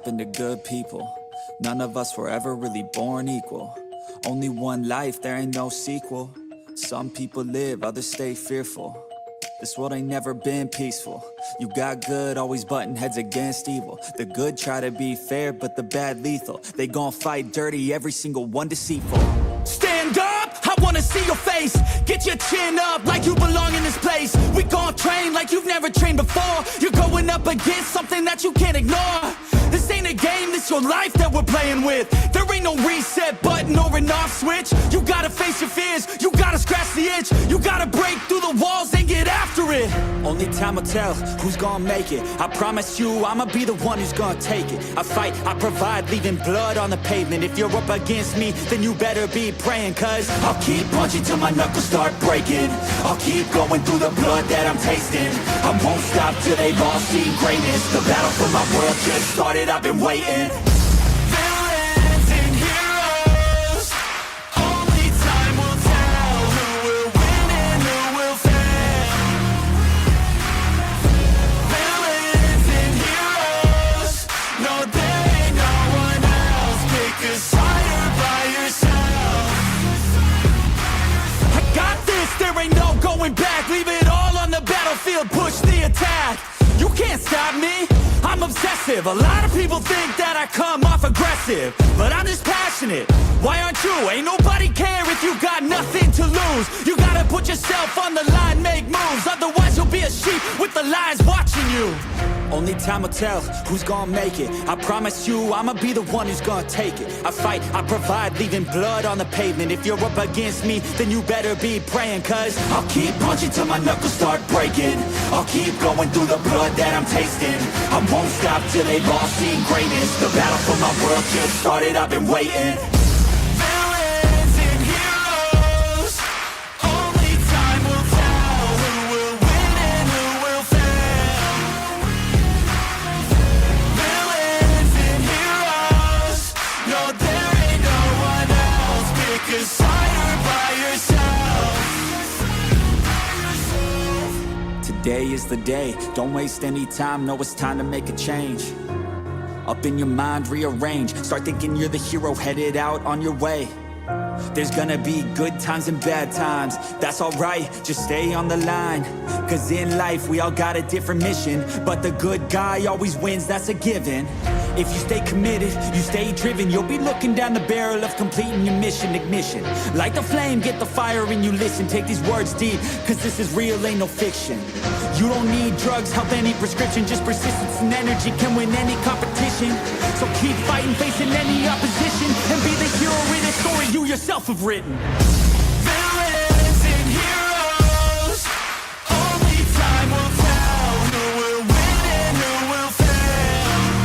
happen to good people. None of us were ever really born equal. Only one life, there ain't no sequel. Some people live, others stay fearful. This world ain't never been peaceful. You got good, always butting heads against evil. The good try to be fair, but the bad lethal. They gon' fight dirty, every single one deceitful. Stand up, I wanna see your face. Get your chin up like you belong in this place. We gon' train like you've never trained before. You're going up against something that you can't ignore. This ain't a game, this your life that we're playing with. There ain't no reset button or an off switch. You gotta face your fears, you gotta scratch the itch. You gotta break through the walls and get after it. Only time will tell who's gonna make it. I promise you, I'ma be the one who's gonna take it. I fight, I provide, leaving blood on the pavement. If you're up against me, then you better be praying. Cause I'll keep punching till my knuckles start breaking. I'll keep going through the blood that I'm tasting. I won't stop till they've all seen greatness. The battle for my world just started, I've been waiting. Villains and heroes, only time will tell who will win and who will fail. Villains and heroes, no there ain't no one else. Pick a side by yourself. I got this, there ain't no going back. Leave it all on the battlefield, push the attack. You can't stop me, I'm obsessive. A lot of people think that I come off aggressive, but I'm just passionate. Why aren't you? Ain't nobody care if you got nothing to lose. You gotta put yourself on the line, make moves. Otherwise you'll be a sheep with the lions watching you. Only time will tell who's gonna make it. I promise you, I'ma be the one who's gonna take it. I fight, I provide, leaving blood on the pavement. If you're up against me, then you better be praying. Cause I'll keep punching till my knuckles start breaking. I'll keep going through the blood that I'm tasting. I won't stop till they've all seen greatness. The battle for my world just started, I've been waiting. Villains and heroes, only time will tell who will win and who will fail. Villains and heroes, no there ain't no one else. Pick a side by yourself. Today is the day, don't waste any time. Know it's time to make a change. Up in your mind, rearrange. Start thinking you're the hero headed out on your way. There's gonna be good times and bad times. That's alright, just stay on the line. Cause in life we all got a different mission, but the good guy always wins, that's a given. If you stay committed, you stay driven, you'll be looking down the barrel of completing your mission. Ignition, light the flame, get the fire and you listen. Take these words deep, cause this is real, ain't no fiction. You don't need drugs, help any prescription. Just persistence and energy can win any competition. So keep fighting, facing any opposition, and be the hero in a story you yourself have written. Villains and heroes, only time will tell who will win and who will fail.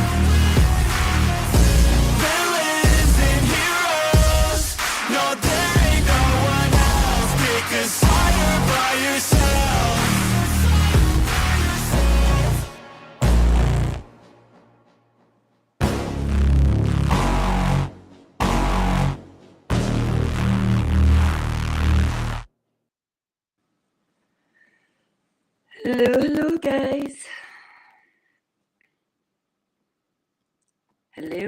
Villains and heroes, no there ain't no one else. Pick a side by yourself. Hello, guys. Hello.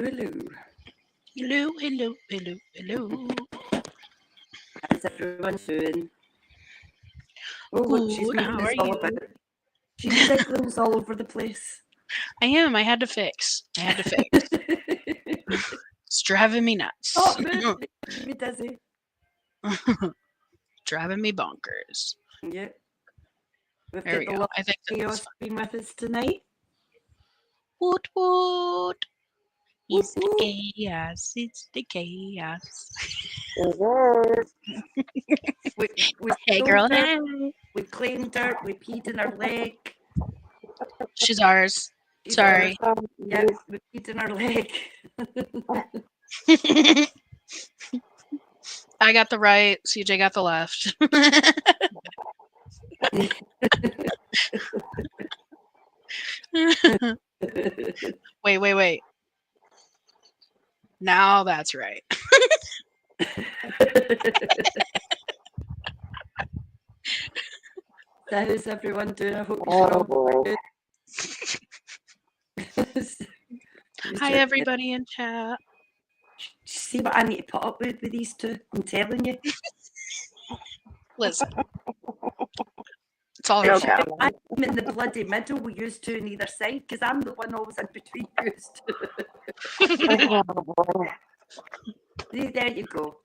Hello. How's everyone doing? Oh, look, she's Good, making how this are all you? about. She's recycling this all over the place. I am. I had to fix. It's driving me nuts. Oh, me dizzy. Driving me bonkers. Yeah. We've There we got the go. love I think that's chaos being with us tonight. woot woot. It's Woot the chaos. It's the chaos. We Hey stole girl, dirt, hey. we claimed dirt, we peed in our leg. She's ours. She's Sorry. ours. Yeah, we peed in our leg. I got the right. CJ got the left. Wait. Now that's right. So how's everyone doing? I hope you're all good. Hi, Hi, Sure. everybody in chat. See what I need to put up with these two? I'm telling you. Listen. It's all No her fault. comment. I'm in the bloody middle with you two on either side because I'm the one always in between you two. Oh, boy. See, there you go.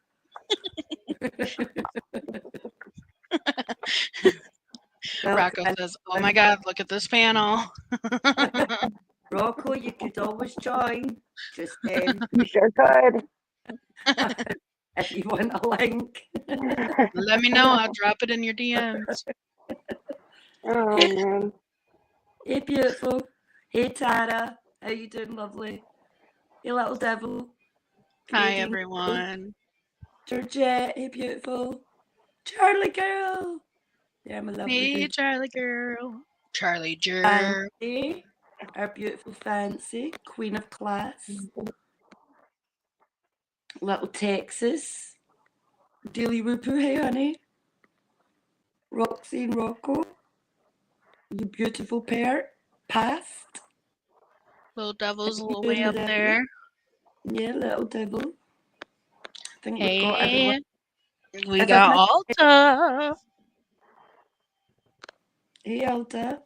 Rocco says, "Oh my God, look at this panel." Rocco, you could always join. Just You sure could. if you want a link. Let me know. I'll drop it in your DMs. Oh, man. Hey, beautiful. Hey, Tara. How you doing, lovely? Hey, little devil. Hi, Canadian girl. everyone. Georgette. Hey, beautiful. Charlie girl. Yeah, my lovely. Hey, Hey, Charlie girl. Charlie Jer. Fancy. Our beautiful Fancy. Queen of class. Little Texas. Dilly Whoopoo. Hey, honey. Roxy and Rocco. You beautiful pair. Past. Little devil's a You little doing way up the there. Yeah, little devil. I think we've got everyone. Hey, we If got I've Alta. Hey, Alta.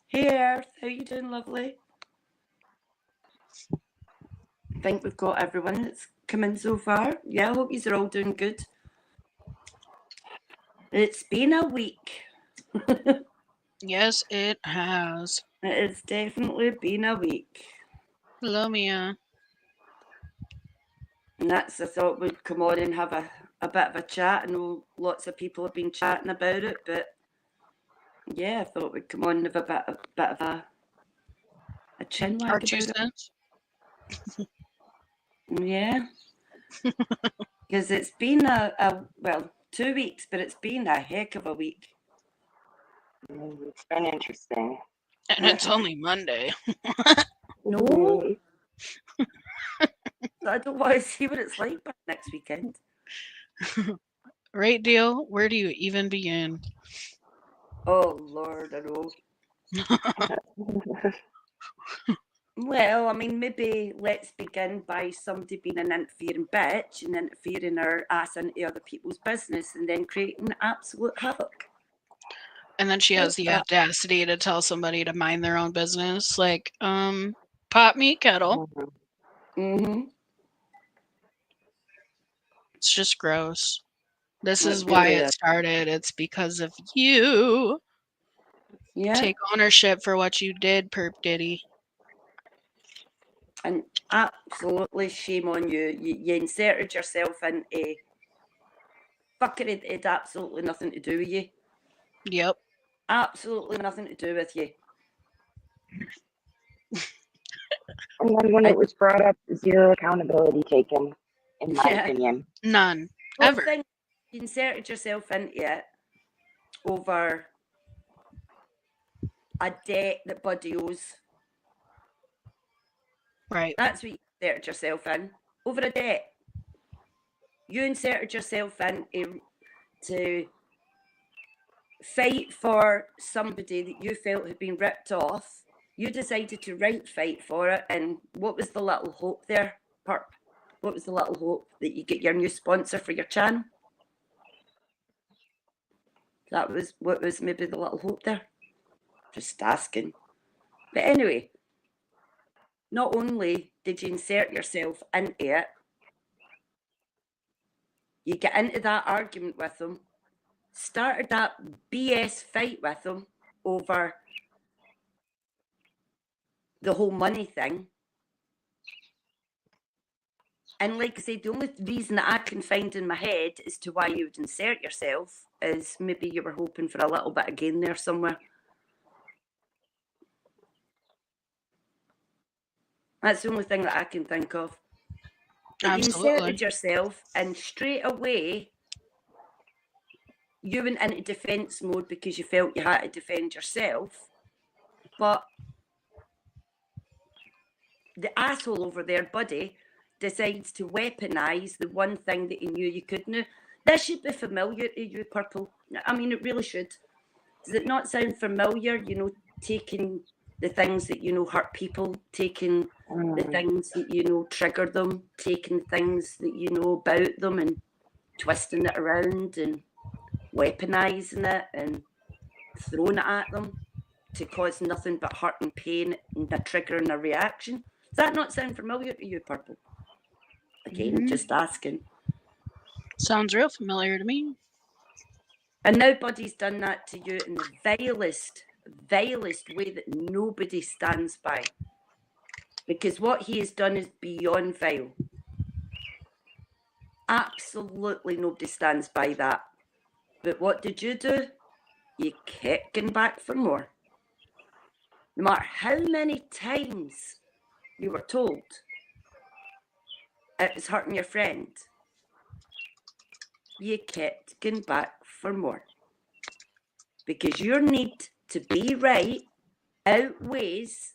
Hey, Earth. How you doing, lovely? I think we've got everyone that's come in so far. Yeah, I hope you're all doing good. It's been a week. Yes, it has. It's definitely been a week. Hello, Mia. And that's, I thought we'd come on and have a bit of a chat. I know lots of people have been chatting about it, but yeah, I thought we'd come on and have a bit of a chin wag Our about 2 it. cents. Yeah. Because it's been well, 2 weeks, but it's been a heck of a week. It's been interesting. And it's only Monday. No. Mhm. I don't want to see what it's like by next weekend. Right, Deal? Where do you even begin? Oh, Lord, I know. Well, I mean, maybe let's begin by somebody being an interfering bitch and interfering our ass into other people's business and then creating absolute havoc. And then she has the audacity to tell somebody to mind their own business. Like, pot me kettle. Mm-hmm. It's just gross. This It is why really it is. started. It's because of you. Yeah. Take ownership for what you did, Perp Diddy. And absolutely shame on you. You inserted yourself into fucking it had absolutely nothing to do with you. Yep. Absolutely nothing to do with you. And then when it was brought up, zero accountability taken, in my Yeah. opinion. None. Whole Ever. thing, you inserted yourself into it over a debt that Buddy owes. Right. That's what you inserted yourself in. Over a debt. You inserted yourself in to fight for somebody that you felt had been ripped off. You decided to fight for it. And what was the little hope there, Perp? What was the little hope? That you get your new sponsor for your channel? That was what was maybe the little hope there. Just asking. But anyway, not only did you insert yourself into it, you get into that argument with them, started that BS fight with them over the whole money thing. And like I said, the only reason that I can find in my head as to why you would insert yourself is maybe you were hoping for a little bit of gain there somewhere. That's the only thing that I can think of. But you inserted yourself and straight away you went into defence mode because you felt you had to defend yourself. But the asshole over there, Buddy, decides to weaponise the one thing that he knew you couldn't. This should be familiar to you, Purple. I mean, it really should. Does it not sound familiar, you know, taking the things that, hurt people, taking the things that, trigger them, taking things that you know about them and twisting it around and weaponizing it and throwing it at them to cause nothing but hurt and pain and a trigger and a reaction. Does that not sound familiar to you, Purple? Again, just asking. Sounds real familiar to me. And now Buddy's done that to you in the vilest way that nobody stands by. Because what he has done is beyond vile. Absolutely nobody stands by that. But what did you do? You kept going back for more. No matter how many times you were told it was hurting your friend, you kept going back for more. Because your need to be right outweighs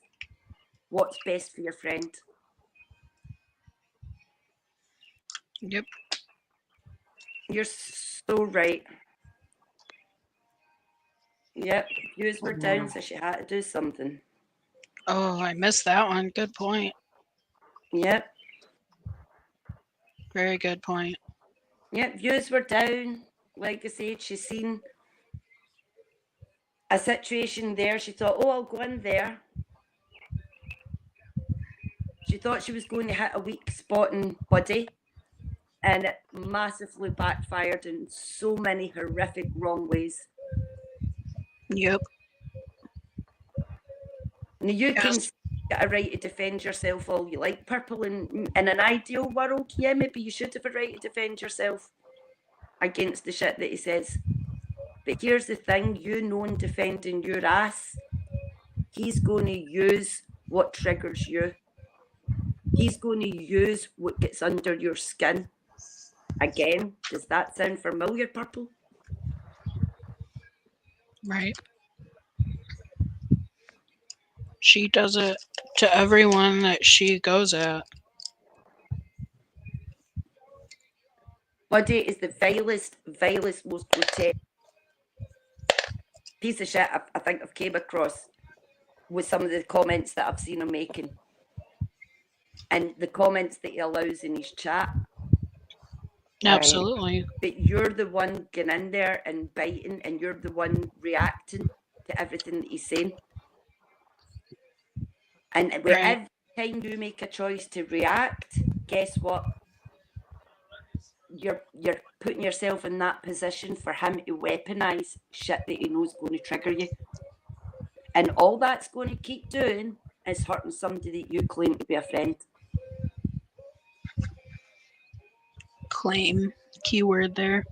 what's best for your friend. Yep. You're so right. Yep, views were down, so she had to do something. Oh, I missed that one. Good point. Yep. Very good point. Yep, views were down. Like I said, she's seen a situation there. She thought, oh, I'll go in there. She thought she was going to hit a weak spot in Buddy, and it massively backfired in so many horrific wrong ways. Yep. Now, you can get a right to defend yourself all you like, Purple. In an ideal world, yeah, maybe you should have a right to defend yourself against the shit that he says. But here's the thing, you know, in defending your ass, he's going to use what triggers you. He's going to use what gets under your skin. Again, does that sound familiar, Purple? Right. She does it to everyone that she goes at. Buddy is the vilest, most grotesque piece of shit I think I've came across with some of the comments that I've seen him making. And the comments that he allows in his chat. Absolutely. But you're the one getting in there and biting, and you're the one reacting to everything that he's saying. And every time you make a choice to react, guess what? You're putting yourself in that position for him to weaponize shit that he knows is going to trigger you. And all that's going to keep doing is hurting somebody that you claim to be a friend. Claim. Keyword there.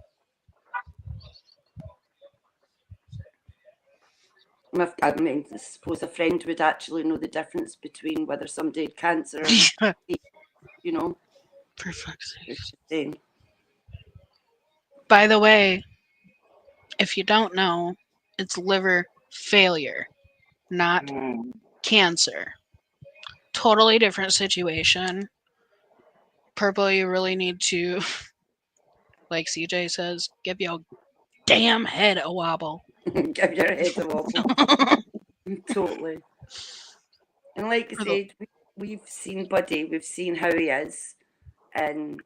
I mean, I suppose a friend would actually know the difference between whether somebody had cancer or, you know. For fuck's sake. Saying. By the way, if you don't know, it's liver failure, not cancer. Totally different situation. Purple, you really need to, like CJ says, give your damn head a wobble. Give your head a wobble. Totally. And like I said, we've seen Buddy, we've seen how he is. And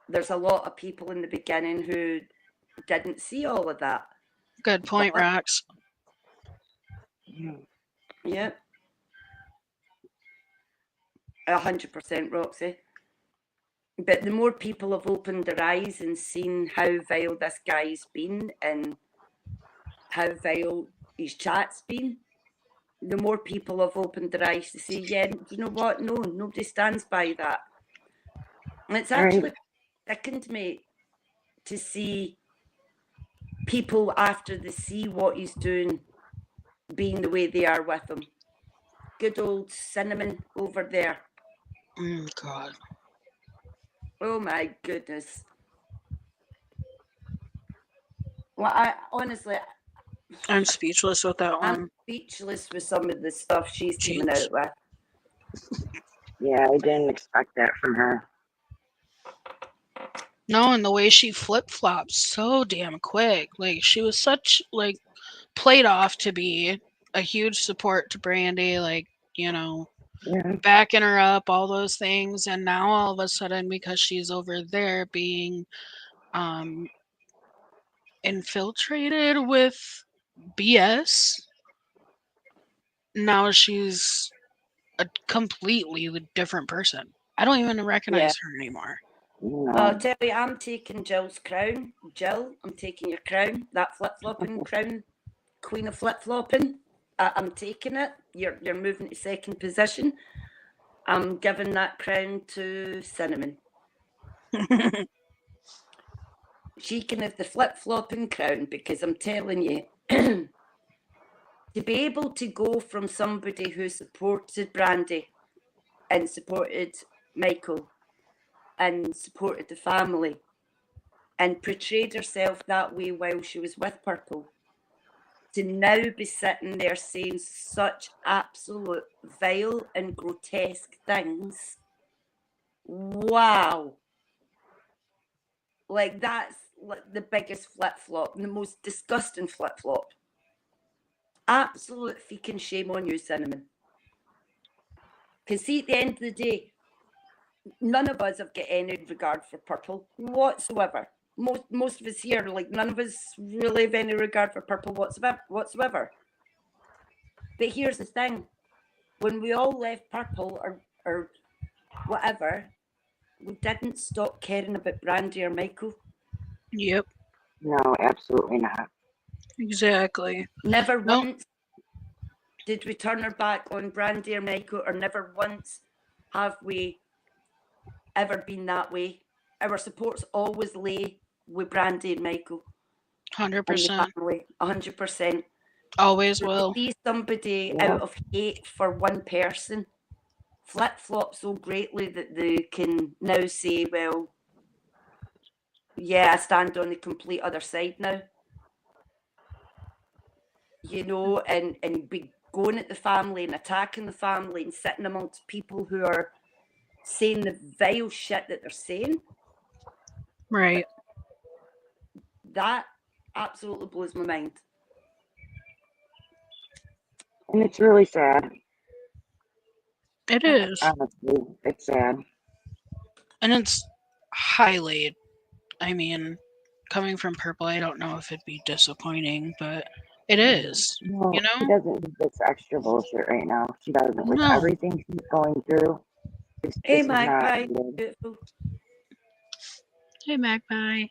there's a lot of people in the beginning who didn't see all of that. Good point, Rox. Yeah. 100%, Roxy. But the more people have opened their eyes and seen how vile this guy's been and how vile his chat's been, the more people have opened their eyes to say, yeah, you know what? No, nobody stands by that. And it's actually sickened me to see people after they see what he's doing being the way they are with him. Good old Cinnamon over there. God. Oh my goodness. Well, I honestly, I'm speechless with that one. I'm speechless with some of the stuff she's coming out with. Yeah, I didn't expect that from her. No, and the way she flip-flops so damn quick. Like, she was such, like, played off to be a huge support to Brandy, like, you know, Yeah. backing her up, all those things. And now all of a sudden, because she's over there being um, infiltrated with BS, now she's a completely different person. I don't even recognize her anymore. Well, I'll No. tell you, I'm taking Jill's crown. Jill, I'm taking your crown. That flip-flopping crown, queen of flip-flopping. I'm taking it. You're moving to second position. I'm giving that crown to Cinnamon. She can have the flip-flopping crown, because I'm telling you, to be able to go from somebody who supported Brandy and supported Michael and supported the family and portrayed herself that way while she was with Purple, to now be sitting there saying such absolute vile and grotesque things. Wow. Like, that's like the biggest flip-flop, the most disgusting flip-flop. Absolute freaking shame on you, Cinnamon. Because see, at the end of the day, none of us have got any regard for Purple whatsoever. Most of us here, like, none of us really have any regard for Purple whatsoever. But here's the thing: when we all left Purple or whatever, we didn't stop caring about Brandy or Michael. Yep, No, absolutely not. exactly. Never No. once did we turn our back on Brandy or Michael, or never once have we ever been that way. Our supports always lay with Brandy and Michael. 100%. 100%. Always To will. see somebody Yeah. out of hate for one person flip-flop so greatly that they can now say, well, yeah, I stand on the complete other side now. You know, and be going at the family and attacking the family and sitting amongst people who are saying the vile shit that they're saying. Right. That absolutely blows my mind. And it's really sad. It is. Honestly, it's sad. And it's highly, I mean, coming from Purple, I don't know if it'd be disappointing, but it is. No, You she know? doesn't need this extra bullshit right now. She doesn't. With No. everything she's going through, this Hey, is not Magpie. good. Beautiful. Hey, Magpie.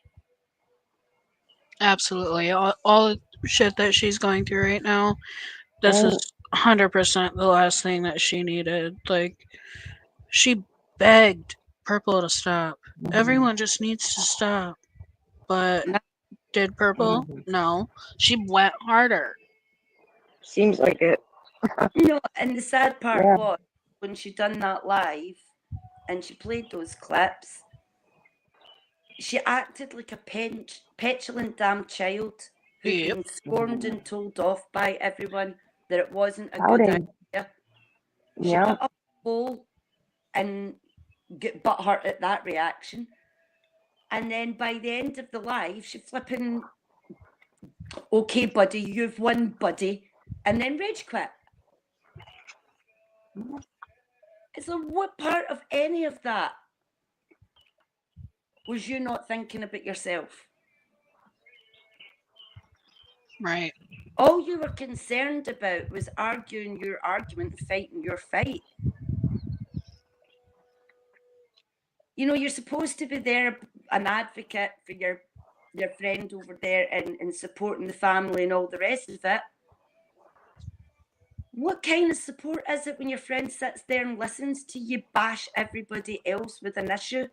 Absolutely. All the shit that she's going through right now, this And is 100% the last thing that she needed. Like, she begged Purple to stop. Everyone just needs to stop. But did Purple? No. She went harder. seems like it. No, and the sad part Yeah. was when she done that live and she played those clips, she acted like a petulant damn child who'd Yep. been scorned and told off by everyone that it wasn't a good Pouting. idea. She Yeah. put up a poll and get butthurt at that reaction. And then by the end of the live, she flipping, okay, buddy, you've won, buddy. And then rage quit. So what part of any of that was you not thinking about yourself? Right. All you were concerned about was arguing your argument and fighting your fight. You know, you're supposed to be there, an advocate for your friend over there and supporting the family and all the rest of it. What kind of support is it when your friend sits there and listens to you bash everybody else with an issue?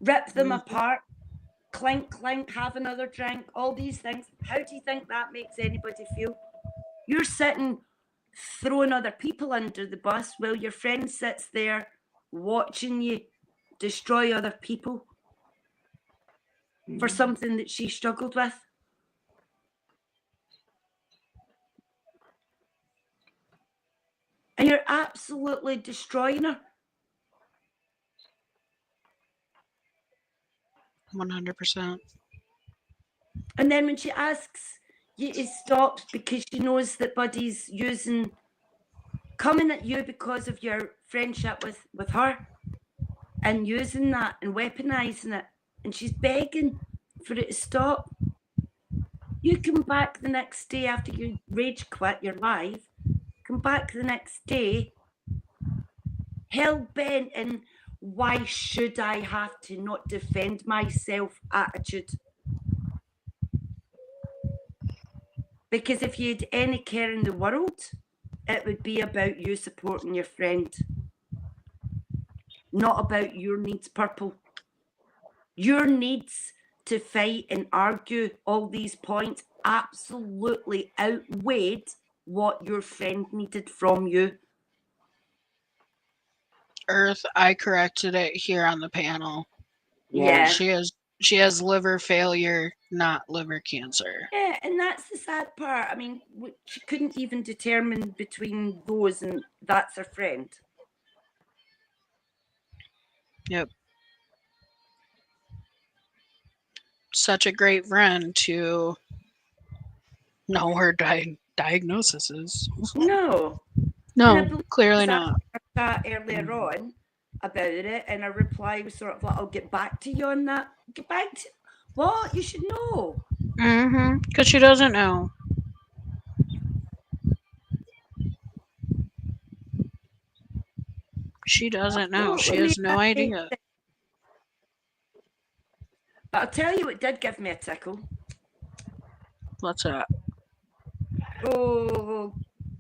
Rip them apart, clink, clink, have another drink, all these things. How do you think that makes anybody feel? You're sitting throwing other people under the bus while your friend sits there watching you destroy other people for something that she struggled with. And you're absolutely destroying her. 100%. And then when she asks He stops because she knows that Buddy's coming at you because of your friendship with her, and using that and weaponizing it, and she's begging for it to stop. You come back the next day after you rage quit your live, come back the next day, hell bent in why should I have to not defend myself attitude. Because if you had any care in the world, it would be about you supporting your friend, not about your needs, Purple. Your needs to fight and argue all these points absolutely outweighed what your friend needed from you. Earth, I corrected it here on the panel. Yeah. She has liver failure, not liver cancer. Yeah, and that's the sad part. I mean, she couldn't even determine between those, and that's her friend. Yep. Such a great friend to know her diagnosis is. No. No, clearly not. Chat earlier on about it, and a reply was sort of like, I'll get back to you on that. Get back to what? You should know. Mm-hmm. Because she doesn't know. She doesn't know. She has no idea. But I'll tell you what did give me a tickle. What's that? Oh,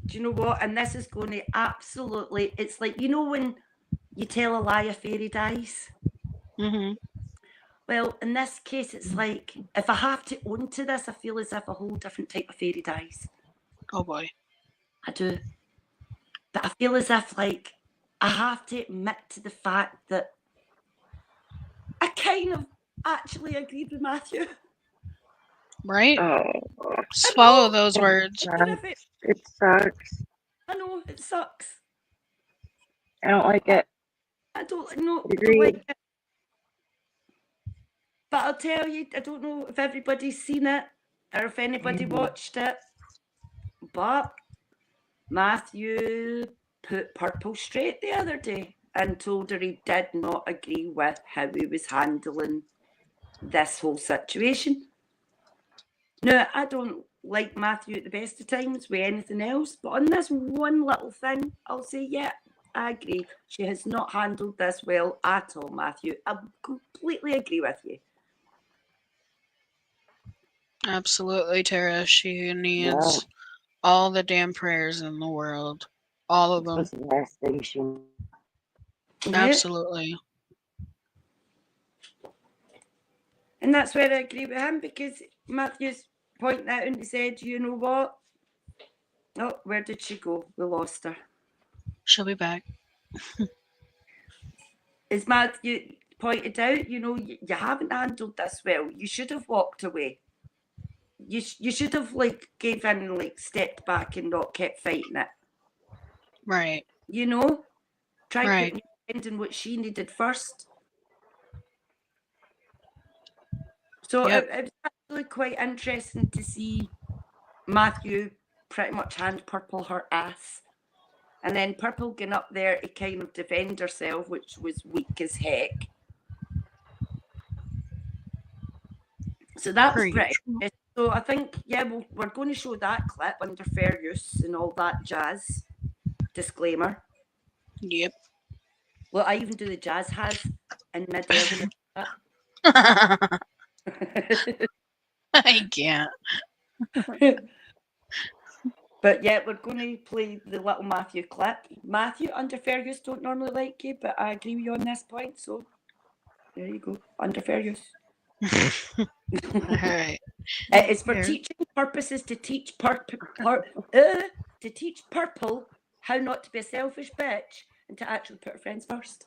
do you know what? And this is going to absolutely, it's like, you know when you tell a lie, a fairy dies? Mm-hmm. Well, in this case, it's like, if I have to own to this, I feel as if a whole different type of fairy dies. Oh boy. I do. But I feel as if, like, I have to admit to the fact that I kind of actually agreed with Matthew. Right? Oh, Swallow those words. it sucks. I know, it sucks. I don't like it. I don't know. Agreed. Like it. But I'll tell you, I don't know if everybody's seen it or if anybody watched it, but Matthew put Purple straight the other day and told her he did not agree with how he was handling this whole situation. Now, I don't like Matthew at the best of times with anything else, but on this one little thing, I'll say, yeah, I agree. She has not handled this well at all, Matthew. I completely agree with you. Absolutely, Tara. She needs all the damn prayers in the world. All of them. That's the last thing she. Absolutely. And that's where I agree with him, because Matthew's pointing out and he said, you know what? Oh, where did she go? We lost her. She'll be back. As Matthew pointed out, you know, you haven't handled this well. You should have walked away. You should have, like, gave in and, like, stepped back and not kept fighting it. Right. You know? Try Right. putting your friend in what she needed first. So Yep. it was actually quite interesting to see Matthew pretty much hand Purple her ass. And then Purple getting up there to kind of defend herself, which was weak as heck. So that was pretty interesting. So I think, yeah, we're going to show that clip under fair use and all that jazz. Disclaimer. Yep. Well, I even do the jazz hands in mid-air. I can't. But yeah, we're going to play the little Matthew clip. Matthew, under fair use, don't normally like you, but I agree with you on this point. So there you go, under fair use. All right. It's for teaching purposes to teach to teach Purple how not to be a selfish bitch and to actually put her friends first.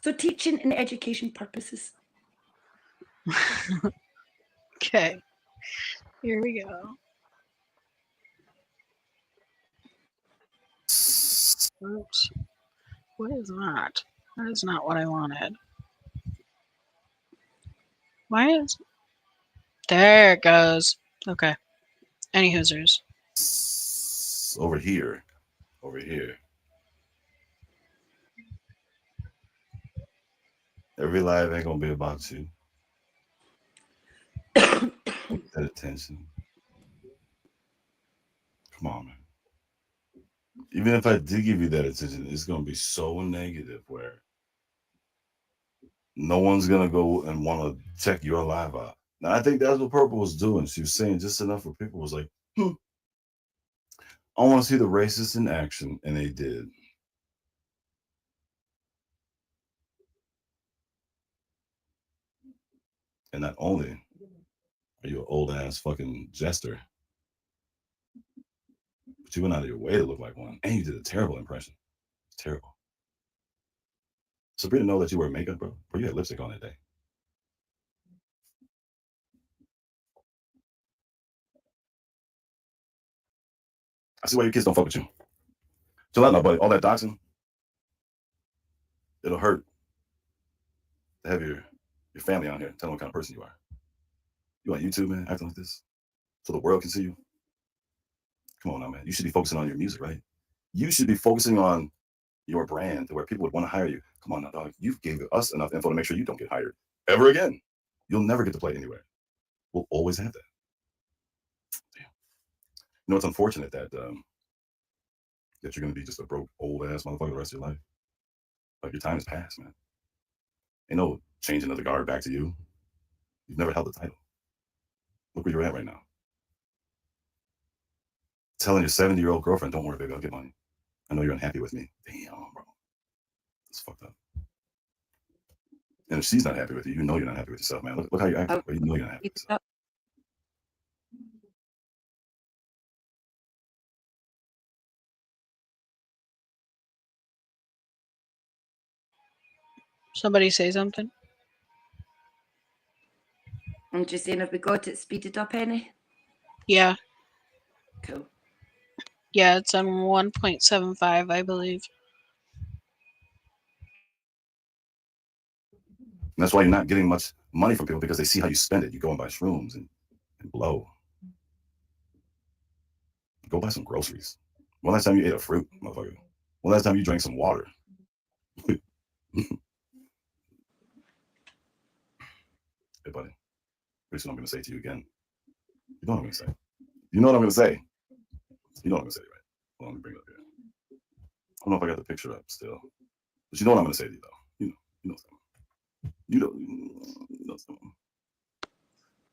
So teaching and education purposes. Okay. Here we go. Oops. What is that? That is not what I wanted. Why is... There it goes. Okay. Any Hoosers? Over here. Every life ain't gonna be about you. That attention. Come on, man. Even if I did give you that attention, it's gonna be so negative where no one's gonna go and want to check your live out. Now I think that's what Purple was doing. She was saying just enough for people was like, I want to see the racists in action, and they did. And not only are you an old ass fucking jester, but you went out of your way to look like one, and you did a terrible impression. It's terrible. Sabrina, know that you wear makeup, bro. Or you had lipstick on that day. I see why your kids don't fuck with you. Chill out now, buddy. All that doxing, it'll hurt to have your family on here and tell them what kind of person you are. You on YouTube, man, acting like this so the world can see you? Come on now, man. You should be focusing on your music, right? You should be focusing on your brand to where people would want to hire you. Come on now, dog. You've gave us enough info to make sure you don't get hired ever again. You'll never get to play anywhere. We'll always have that. Damn. You know, it's unfortunate that that you're going to be just a broke, old-ass motherfucker the rest of your life. Like, your time is past, man. Ain't no changing of the guard back to you. You've never held the title. Look where you're at right now. Telling your 70-year-old girlfriend, don't worry, baby, I'll get money. I know you're unhappy with me. Damn, bro. That's fucked up. And if she's not happy with you, you know you're not happy with yourself, man. Look how you act. You know you're not happy with yourself. Somebody say something? I'm just saying, have we got it speeded up any? Yeah. Cool. Yeah, it's on 1.75, I believe. And that's why you're not getting much money from people, because they see how you spend it. You go and buy shrooms and blow. Go buy some groceries. When last time you ate a fruit, motherfucker? When last time you drank some water? Hey, buddy. Here's what I'm going to say to you again. You know what I'm going to say. You know what I'm going to say. You know what I'm going to say, right? Well, let me bring it up here. I don't know if I got the picture up still. But you know what I'm going to say to you, though. You know something. You know something.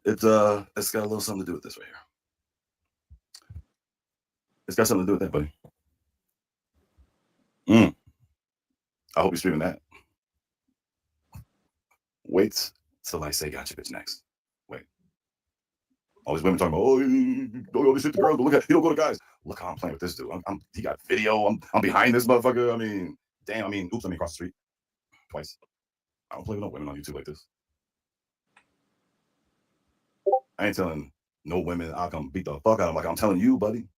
It's got a little something to do with this right here. It's got something to do with that, buddy. I hope you're streaming that. Wait till I say gotcha bitch next. Wait. All these women talking about, oh, you don't go this shit to girls, but look at, he don't go to guys. Look how I'm playing with this dude. He got video. I'm behind this motherfucker. I mean, damn. Oops, across the street twice. I don't play with no women on YouTube like this. I ain't telling no women I'll come beat the fuck out of them like I'm telling you, buddy.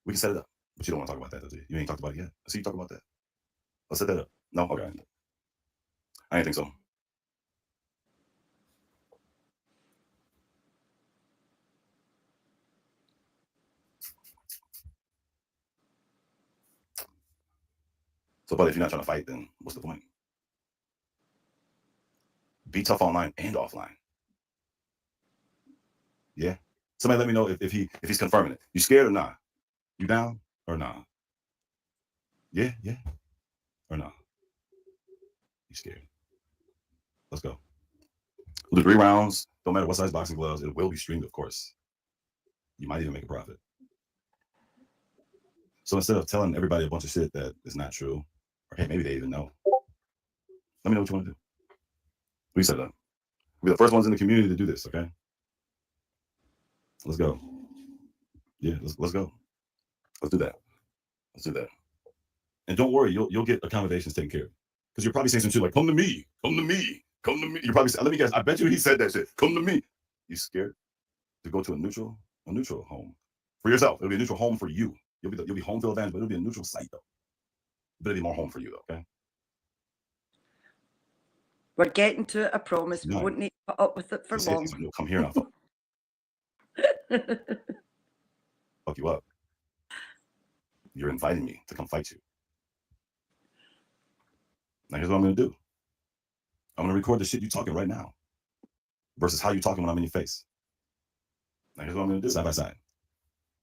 We can set it up, but you don't want to talk about that, does you? You ain't talked about it yet. I see you talk about that. Let's set that up. No, okay. I didn't think so. So, but if you're not trying to fight, then what's the point? Be tough online and offline. Yeah. Somebody let me know if he's confirming it. You scared or not? You down or not? Yeah. Or not? You scared? Let's go. We'll do 3 rounds. Don't matter what size boxing gloves. It will be streamed, of course. You might even make a profit. So instead of telling everybody a bunch of shit that is not true, or hey, maybe they even know, let me know what you want to do. We set it up. We'll be the first ones in the community to do this, okay? Let's go. Yeah, let's go. Let's do that. Let's do that. And don't worry, you'll get accommodations taken care of. Because you're probably saying some shit like, come to me. You're probably saying, let me guess, I bet you he said that shit. Come to me. You scared to go to a neutral home for yourself. It'll be a neutral home for you. You'll be home field advantage, but it'll be a neutral site though. But it'll be more home for you though, okay? We're getting to it, I promise. We won't need to put up with it for long. You'll come here and I'll fuck you up. You're inviting me to come fight you. Now here's what I'm gonna do. I'm gonna record the shit you talking right now versus how you talking when I'm in your face. Now here's what I'm gonna do, side by side.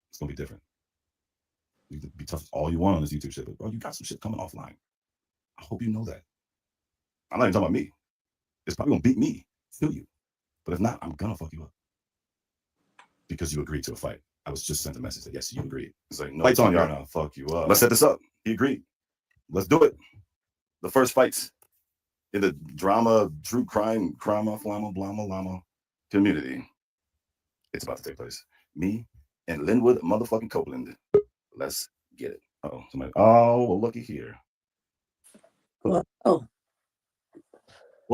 It's gonna be different. You can be tough all you want on this YouTube shit, but bro, you got some shit coming offline. I hope you know that. I'm not even talking about me. It's probably gonna beat me, kill you. But if not, I'm gonna fuck you up. Because you agreed to a fight. I was just sent a message that yes, you agreed. It's like, no, fight's on, y'all. I'll fuck you up. Let's set this up. He agreed. Let's do it. The first fights in the drama, true crime, crama, flama, blama, llama community. It's about to take place. Me and Linwood motherfucking Copeland. Let's get it. Oh, somebody. Oh, well, looky here. Well, Well,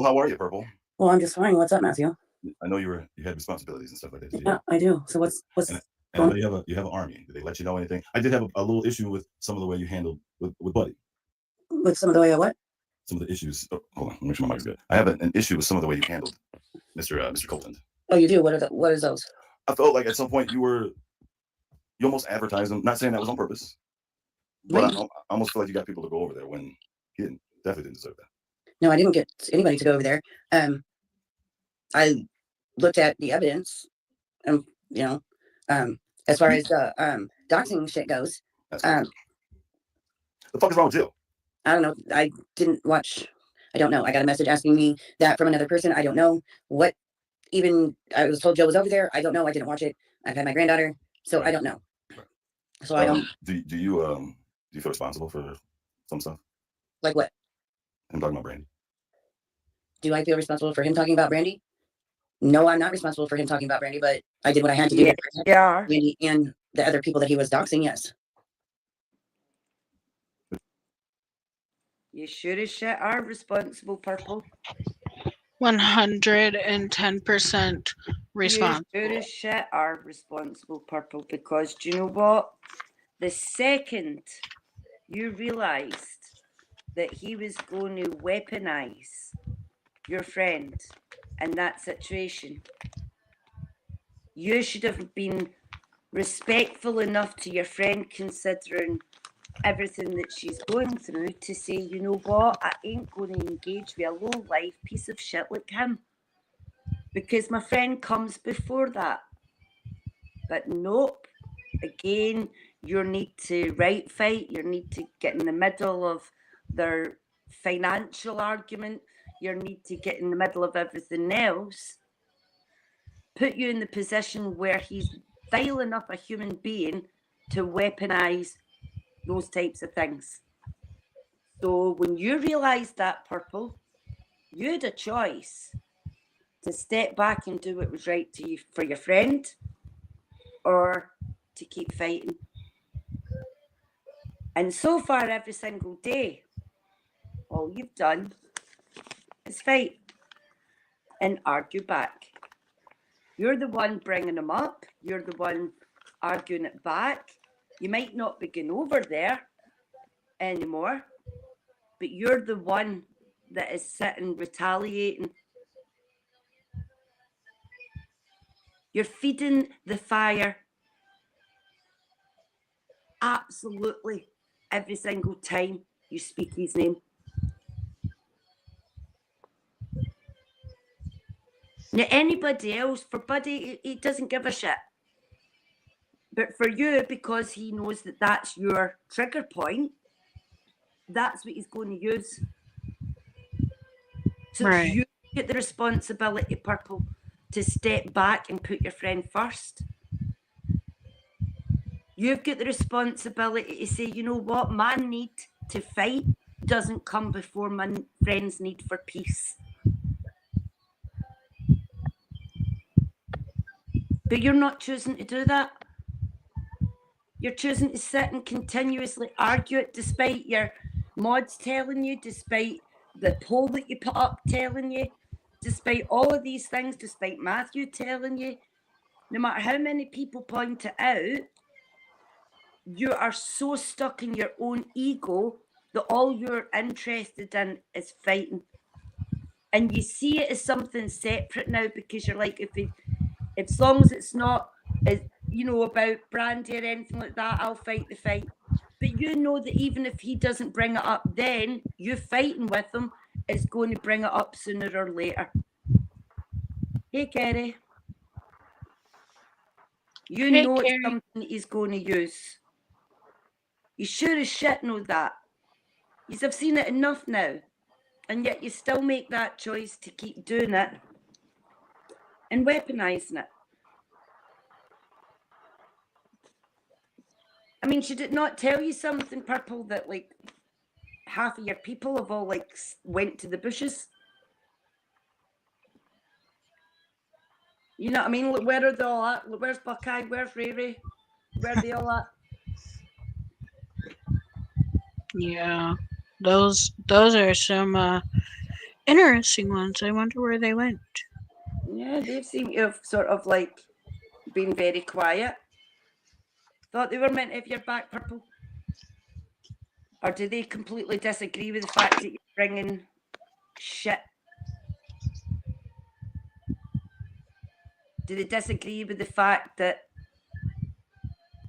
how are you, Purple? well, I'm just fine. What's up, Matthew? I know you had responsibilities and stuff like that. Did you? Yeah, I do. So what's And I know you have an army. Did they let you know anything? I did have a little issue with some of the way you handled with Buddy. with some of the way of what? Some of the issues. Oh, hold on, let me make sure my mic's good. I have an issue with some of the way you handled Mr. Copeland. Oh, you do. What is those? I felt like at some point you almost advertised him. Not saying that was on purpose, but I almost feel like you got people to go over there when he definitely didn't deserve that. No, I didn't get anybody to go over there. I looked at the evidence, and as far as the doxing shit goes, That's the fuck is wrong with Jill? I don't know. I didn't watch. I don't know. I got a message asking me that from another person. I don't know what. Even I was told Joe was over there. I don't know. I didn't watch it. I've had my granddaughter, so I don't know. So I don't. Do you feel responsible for some stuff? Like what? I'm talking about Brandy. Do I feel responsible for him talking about Brandy? No, I'm not responsible for him talking about Brandy, but I did what I had to do. Yeah. Brandy and the other people that he was doxing, yes. You sure as shit are responsible, Purple. 110% responsible. You sure as shit are responsible, Purple, because do you know what? The second you realised that he was going to weaponize your friend in that situation, you should have been respectful enough to your friend, considering everything that she's going through, to say, you know what, I ain't going to engage with a low life piece of shit like him, because my friend comes before that. But nope, again, you need to right fight, you need to get in the middle of their financial argument, you need to get in the middle of everything else, put you in the position where he's vile enough a human being to weaponize those types of things. So when you realised that, Purple, you had a choice to step back and do what was right to you for your friend, or to keep fighting. And so far, every single day, all you've done is fight and argue back. You're the one bringing them up. You're the one arguing it back. You might not be going over there anymore, but you're the one that is sitting retaliating. You're feeding the fire absolutely every single time you speak his name. Now, anybody else, for Buddy, he doesn't give a shit. But for you, because he knows that that's your trigger point, that's what he's going to use. So Right. you get the responsibility, Purple, to step back and put your friend first. You've got the responsibility to say, you know what, my need to fight doesn't come before my friend's need for peace. But you're not choosing to do that. You're choosing to sit and continuously argue it, despite your mods telling you, despite the poll that you put up telling you, despite all of these things, despite Matthew telling you. No matter how many people point it out, you are so stuck in your own ego that all you're interested in is fighting. And you see it as something separate now, because you're like, if as long as it's not you know, about Brandy or anything like that, I'll fight the fight. But you know that even if he doesn't bring it up, then you fighting with him is going to bring it up sooner or later. Hey, Kerry. You Hey, know it's Kerry. something he's going to use. You sure as shit know that. You have seen it enough now. And yet you still make that choice to keep doing it and weaponizing it. I mean, should it not tell you something, Purple, that like half of your people have all like went to the bushes? You know what I mean? Like, where are they all at? Like, where's Buckeye? Where's Ray Ray? Where are they all at? Yeah, those are some interesting ones. I wonder where they went. Yeah, they seem to have sort of like been very quiet. Thought they were meant to have your back, Purple. Or do they completely disagree with the fact that you're bringing shit? Do they disagree with the fact that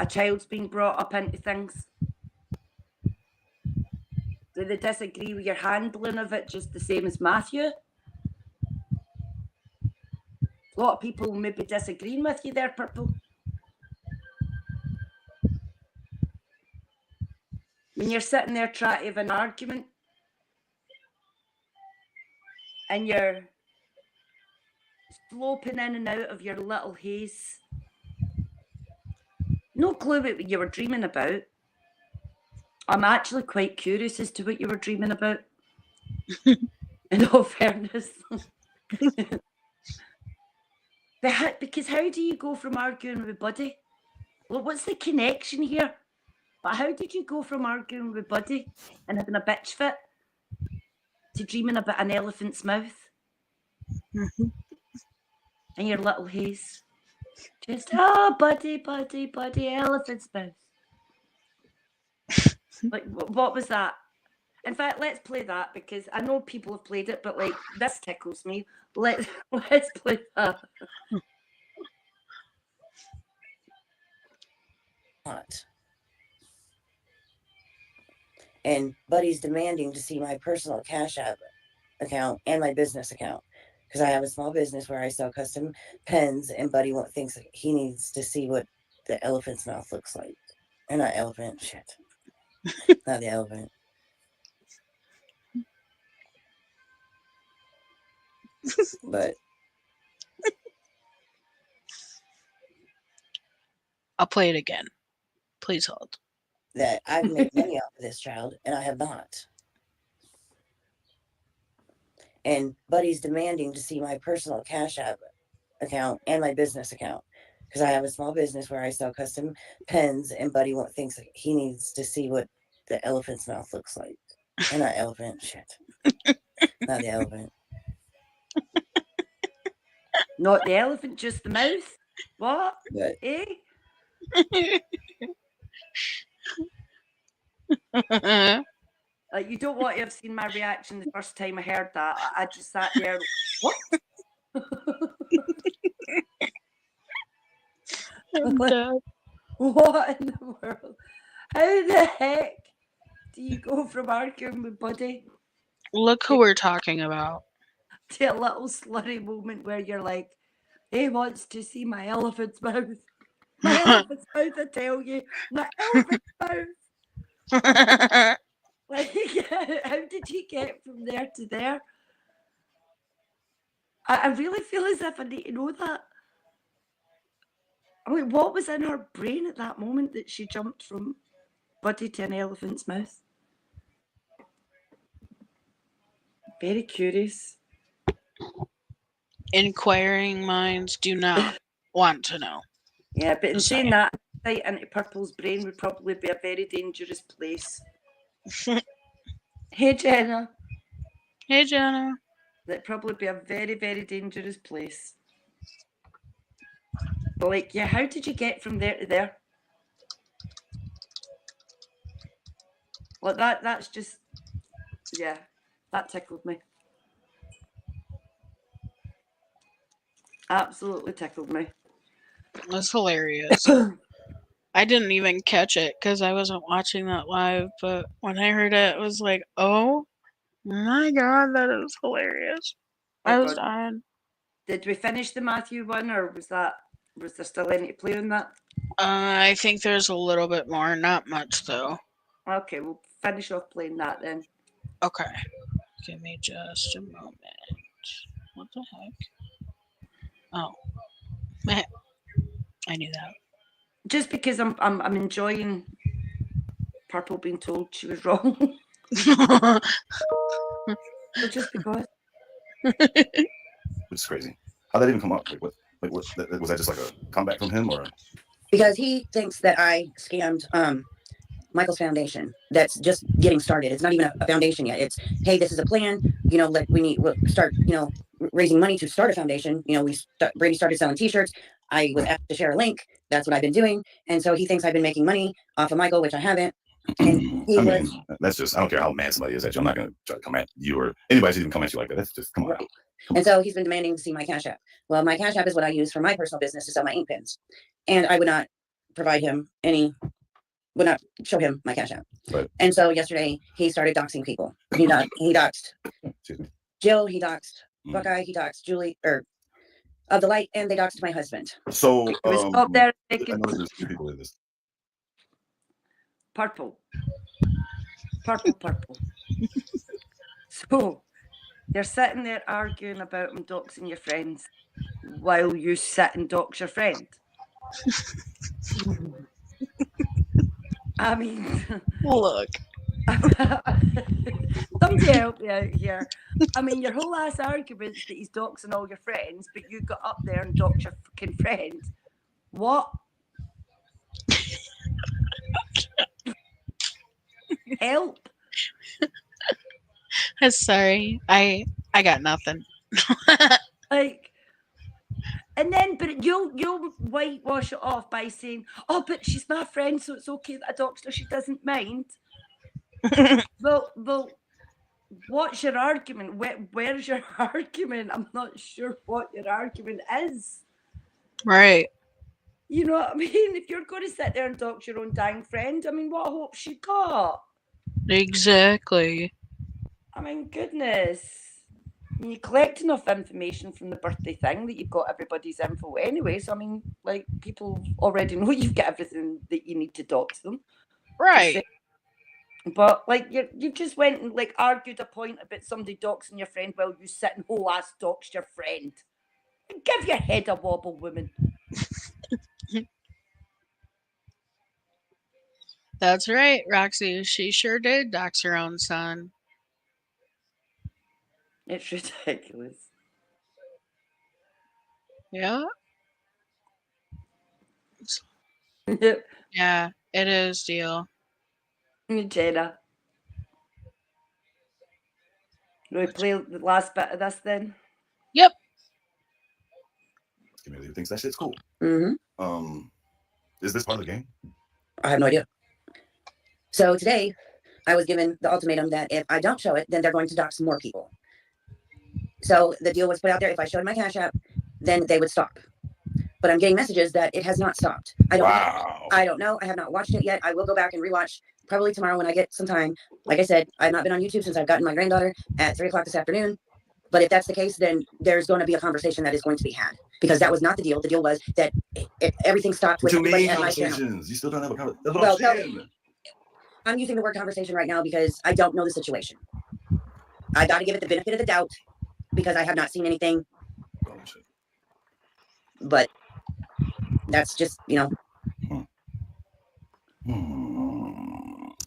a child's being brought up into things? Do they disagree with your handling of it just the same as Matthew? A lot of people may be disagreeing with you there, Purple. When you're sitting there trying to have an argument and you're sloping in and out of your little haze. No clue what you were dreaming about. I'm actually quite curious as to what you were dreaming about. In all fairness. Because how do you go from arguing with Buddy? Well, what's the connection here? But how did you go from arguing with Buddy and having a bitch fit to dreaming about an elephant's mouth? Mhm. And your little haze? Just, Buddy, elephant's mouth. Like, what was that? In fact, let's play that because I know people have played it, but like, this tickles me. Let's play that. And Buddy's demanding to see my personal Cash App account and my business account because I have a small business where I sell custom pens, and Buddy thinks he needs to see what the elephant's mouth looks like. Or not elephant, shit. Not the elephant. But I'll play it again. Please hold. that I've made money off of this child, and I have not. And Buddy's demanding to see my personal Cash App account and my business account because I have a small business where I sell custom pens, and Buddy thinks he needs to see what the elephant's mouth looks like. Or not elephant, shit. Not the elephant. Not the elephant, just the mouth. What? But Eh? You don't want to have seen my reaction the first time I heard that. I just sat there. What? I'm dead. What in the world? How the heck do you go from arguing with Buddy Look who we're talking about. to a little slurry moment where you're like, he wants to see my elephant's mouth. My elephant's mouth, I tell you. My elephant's mouth. Like, how did you get from there to there? I really feel as if I need to know that. I mean, what was in her brain at that moment that she jumped from Buddy to an elephant's mouth? Very curious. Inquiring minds do not want to know. Yeah, but in Just saying saying. that, insight into Purple's brain would probably be a very dangerous place. Hey, Jenna. Hey, Jenna. That'd probably be a very, very dangerous place. But like, yeah, how did you get from there to there? Well, that's just, yeah, that tickled me. Absolutely tickled me. It was hilarious. I didn't even catch it because I wasn't watching that live, but when I heard it, it was like, oh my god, that is hilarious. I Oh was God. dying. Did we finish the Matthew one, or was there still any to play on that? I think there's a little bit more, not much though. Okay, we'll finish off playing that then. Okay. Give me just a moment. What the heck? Oh. Meh. I knew that. Just because I'm enjoying Purple being told she was wrong. So just because. Which is crazy. How'd that even come up? Like, what was that just like a comeback from him, or? Because he thinks that I scammed Michael's foundation. That's just getting started. It's not even a foundation yet. It's, hey, this is a plan. You know, we'll start, you know, raising money to start a foundation. You know, Brady started selling T-shirts. I was asked to share a link. That's what I've been doing. And so he thinks I've been making money off of Michael, which I haven't. And he I was, mean, that's just, I don't care how mad somebody is at you. I'm not going to try to come at you or anybody should even come at you like that. That's just, come on. right. And so he's been demanding to see my Cash App. Well, my Cash App is what I use for my personal business to sell my ink pens. And I would not provide him would not show him my Cash App. Right. And so yesterday he started doxing people. He doxed Excuse me. Jill, he doxed Mm. Buckeye, he doxed Julie, or of the light, and they doxed my husband. So, Can we stop there? I know there's a few people in this. Purple. So you're sitting there arguing about him doxing your friends while you sit and dox your friend. I mean, Look. somebody help me out here. I mean, your whole ass argument's that he's doxing all your friends, but you got up there and doxed your fucking friend. What? Help. I'm sorry. I got nothing. Like, and then, but you'll whitewash it off by saying, "Oh, but she's my friend, so it's okay that I doxed her. She doesn't mind." Well, what's your argument? Where's your argument? I'm not sure what your argument is. Right. You know what I mean? If you're going to sit there and dox your own dying friend, I mean, what hope she got? Exactly. I mean, goodness. You collect enough information from the birthday thing that you've got everybody's info anyway. So, I mean, like, people already know you've got everything that you need to dox them. Right. But, like, you just went and, like, argued a point about somebody doxing your friend while you sit and whole ass doxed your friend. Give your head a wobble, woman. That's right, Roxy. She sure did dox her own son. It's ridiculous. Yeah. Yep. Yeah, it is, deal. Jenna. Do we play the last bit of this then? Yep. Community thinks that shit's cool. Mm-hmm. Is this part of the game? I have no idea. So today, I was given the ultimatum that if I don't show it, then they're going to dox more people. So the deal was put out there. If I showed my Cash App, then they would stop. But I'm getting messages that it has not stopped. I don't know. I don't know. I have not watched it yet. I will go back and rewatch probably tomorrow when I get some time. Like I said, I've not been on YouTube since I've gotten my granddaughter at 3:00 this afternoon. But if that's the case, then there's going to be a conversation that is going to be had, because that was not the deal. The deal was that everything stopped with What you everybody mean at my channel. conversations? You still don't have a conversation. That's what Well, I'm no. saying. I'm using the word conversation right now because I don't know the situation. I got to give it the benefit of the doubt because I have not seen anything. Oh, shit. But that's just, you know.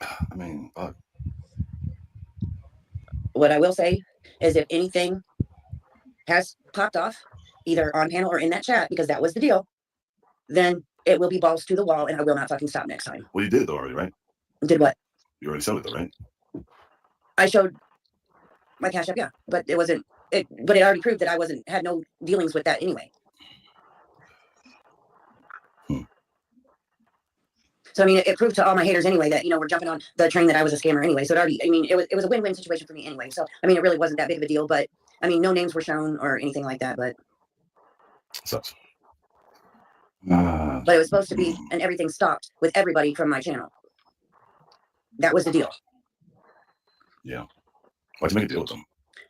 I mean, fuck. What I will say is if anything has popped off, either on panel or in that chat, because that was the deal, then it will be balls to the wall and I will not fucking stop next time. Well, you did it though already, right? Did what? You already showed it though, right? I showed my Cash App, yeah, but it wasn't. But it already proved that I had no dealings with that anyway. So I mean, it proved to all my haters anyway that, you know, we're jumping on the train that I was a scammer anyway. So it already, I mean, it was a win-win situation for me anyway. So I mean, it really wasn't that big of a deal. But I mean, no names were shown or anything like that. But Sucks. But it was supposed to be, and everything stopped with everybody from my channel. That was the deal. Yeah. Why'd you make a deal with them?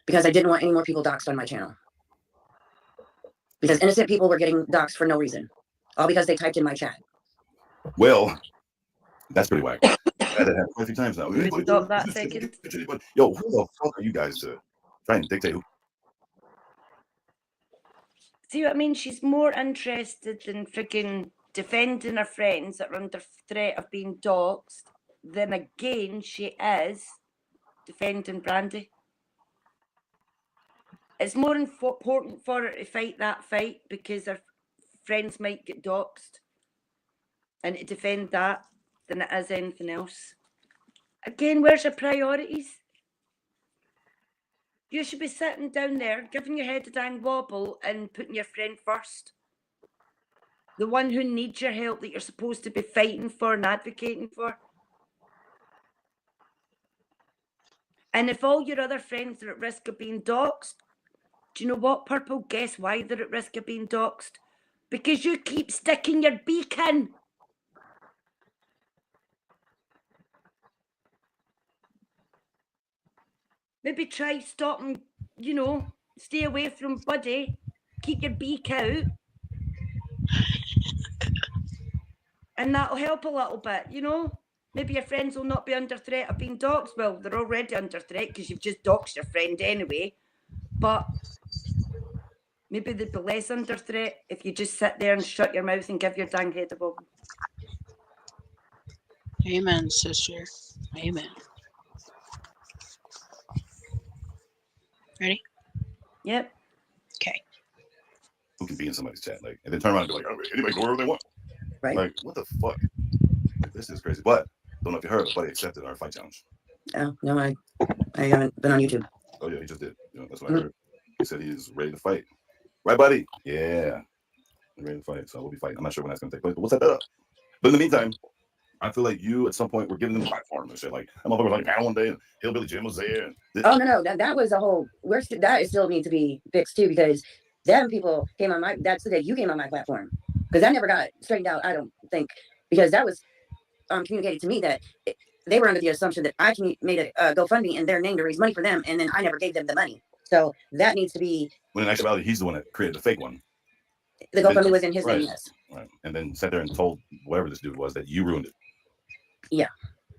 Because I didn't want any more people doxxed on my channel. Because innocent people were getting doxxed for no reason. All because they typed in my chat. Well, that's pretty whack. I've had that happen quite a few times now. Can we stop that second? Yo, who the fuck are you guys to try and dictate who? See what I mean? She's more interested in freaking defending her friends that are under threat of being doxxed than again she is defending Brandy. It's more important for her to fight that fight because her friends might get doxxed and to defend that than it is anything else. Again, where's your priorities? You should be sitting down there, giving your head a dang wobble and putting your friend first. The one who needs your help that you're supposed to be fighting for and advocating for. And if all your other friends are at risk of being doxxed, do you know what, Purple? Guess why they're at risk of being doxxed? Because you keep sticking your beak in. Maybe try stopping, stay away from Buddy. Keep your beak out. And that'll help a little bit, Maybe your friends will not be under threat of being doxxed. Well, they're already under threat because you've just doxed your friend anyway. But maybe they'd be less under threat if you just sit there and shut your mouth and give your dang head a bob. Amen, sister. Amen. Ready? Yep. Okay. Who can be in somebody's chat? Like, and then turn around and be like, oh, anybody go wherever they want. Right. Like, what the fuck? Like, this is crazy. But don't know if you heard, but Buddy accepted our fight challenge. Oh, no, I haven't been on YouTube. Oh yeah, he just did. That's what I heard. He said he's ready to fight. Right, Buddy? Yeah. We're ready to fight. So we'll be fighting. I'm not sure when that's gonna take place, but we'll set that up. But in the meantime, I feel like you at some point were giving them a platform and shit. Like, I'm up on a panel one day and Hillbilly Jim was there. And Oh no, that was a whole. That still needs to be fixed too, because them people came on my. That's the day you came on my platform, because that never got straightened out. I don't think, because that was communicated to me that they were under the assumption that I made a GoFundMe in their name to raise money for them, and then I never gave them the money. So that needs to be. When in actuality, he's the one that created the fake one. The GoFundMe was in his Right. name, yes. Right. And then sat there and told whoever this dude was that you ruined it. Yeah.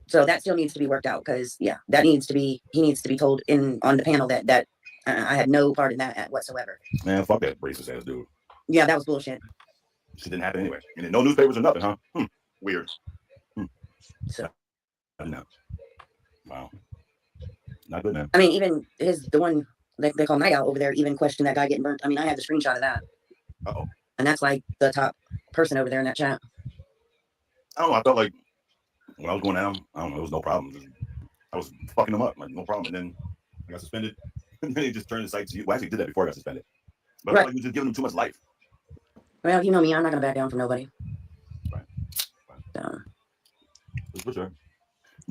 So that still needs to be worked out, because that needs to be. He needs to be told on the panel that I had no part in that whatsoever. Man, fuck that racist ass dude. Yeah, that was bullshit. Shit didn't happen anyway. And no newspapers or nothing, huh? Weird. So I know. Wow. Not good, man. I mean, even the one they call Night Owl over there even questioned that guy getting burnt. I mean, I have the screenshot of that. Uh-oh. And that's like the top person over there in that chat. I don't know. I felt like when I was going down, I don't know, there was no problem. I was fucking them up, like no problem. And then I got suspended. And then he just turned the site to you. Well, actually, he did that before I got suspended. But I felt like he was just giving them too much life. Well, you know me, I'm not gonna back down from nobody. Right. So. For sure.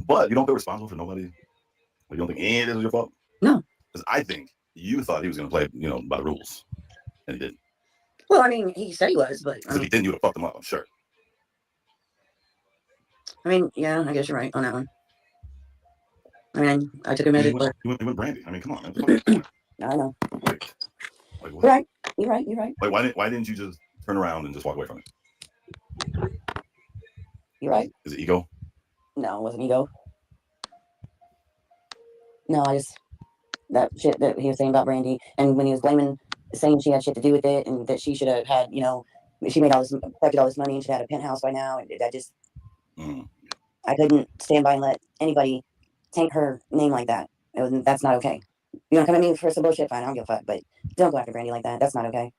But you don't feel responsible for nobody. Like, you don't think any of this was your fault? No. Because I think you thought he was going to play, by the rules. And he didn't. Well, I mean, he said he was, but If he didn't, you would have fucked him up, I'm sure. I mean, yeah, I guess you're right on that one. I mean, I took a minute, but He went Brandy. I mean, come on, man. I know. Like what? Right. You're right. You're right. Like, why didn't you just turn around and just walk away from it? You're right. Is it ego? No, it wasn't ego. No, that shit that he was saying about Brandy, and when he was saying she had shit to do with it, and that she should have had, she made collected all this money and should have had a penthouse by now, and that just, I couldn't stand by and let anybody taint her name like that. That's not okay. You want to come at me for some bullshit? Fine, I don't give a fuck, but don't go after Brandy like that. That's not okay.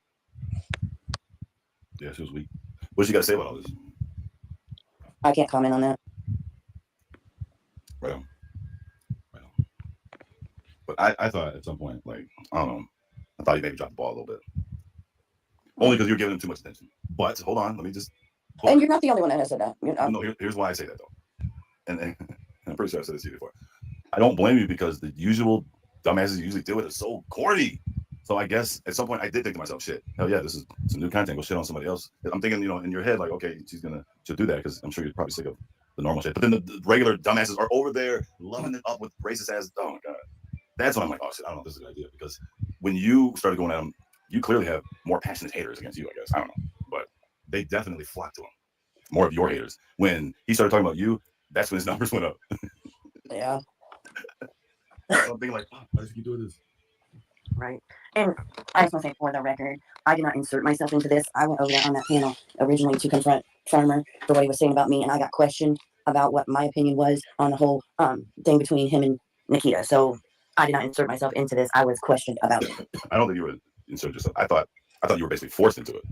Yeah, she was weak. What's she got to say about all this? I can't comment on that. Right on. But I thought at some point, like, I don't know, I thought you maybe dropped the ball a little bit. Only because you're giving him too much attention. But hold on, let me just. And you're not the only one that has said that. No, here's why I say that, though. And I'm pretty sure I've said this to you before. I don't blame you, because the usual dumbasses you usually deal with are so corny. So I guess at some point I did think to myself, shit, hell yeah, this is some new content. Go shit on somebody else. I'm thinking, in your head, like, okay, she'll do that because I'm sure you're probably sick of the normal shit. But then the regular dumbasses are over there loving it up with racist ass. Oh my god, that's when I'm like, oh shit, I don't know if this is a good idea because when you started going at them, you clearly have more passionate haters against you. I guess I don't know, but they definitely flocked to him. More of your haters. When he started talking about you, that's when his numbers went up. Yeah. I'm thinking like, why does he keep doing this? Right. And I just want to say for the record, I did not insert myself into this. I went over there on that panel originally to confront Farmer for what he was saying about me, and I got questioned about what my opinion was on the whole thing between him and Nikita. So I did not insert myself into this. I was questioned about it. I don't think you would insert yourself. I thought you were basically forced into it.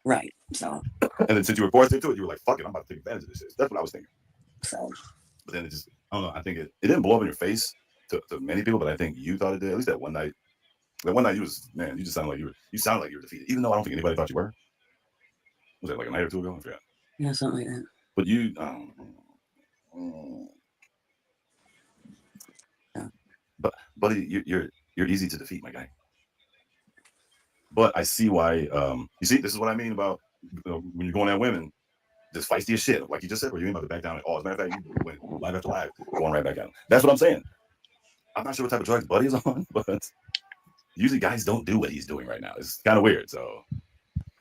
Right. So And then since you were forced into it, you were like, fuck it, I'm about to take advantage of this shit. That's what I was thinking. so But then it just, I don't know. I think it didn't blow up in your face to many people, but I think you thought it did. At least that one night. That one night you just sounded like you were defeated. Even though I don't think anybody thought you were. Was that like a night or two ago? I forgot. yeah, something like that. But you, but buddy, you're easy to defeat, my guy. But I see why. You see, this is what I mean about when you're going at women, just feisty as shit, like you just said, where you ain't about to back down at all. As a matter of fact, you went live after live, going right back at him. That's what I'm saying. I'm not sure what type of drugs Buddy is on, but usually guys don't do what he's doing right now. It's kind of weird. So,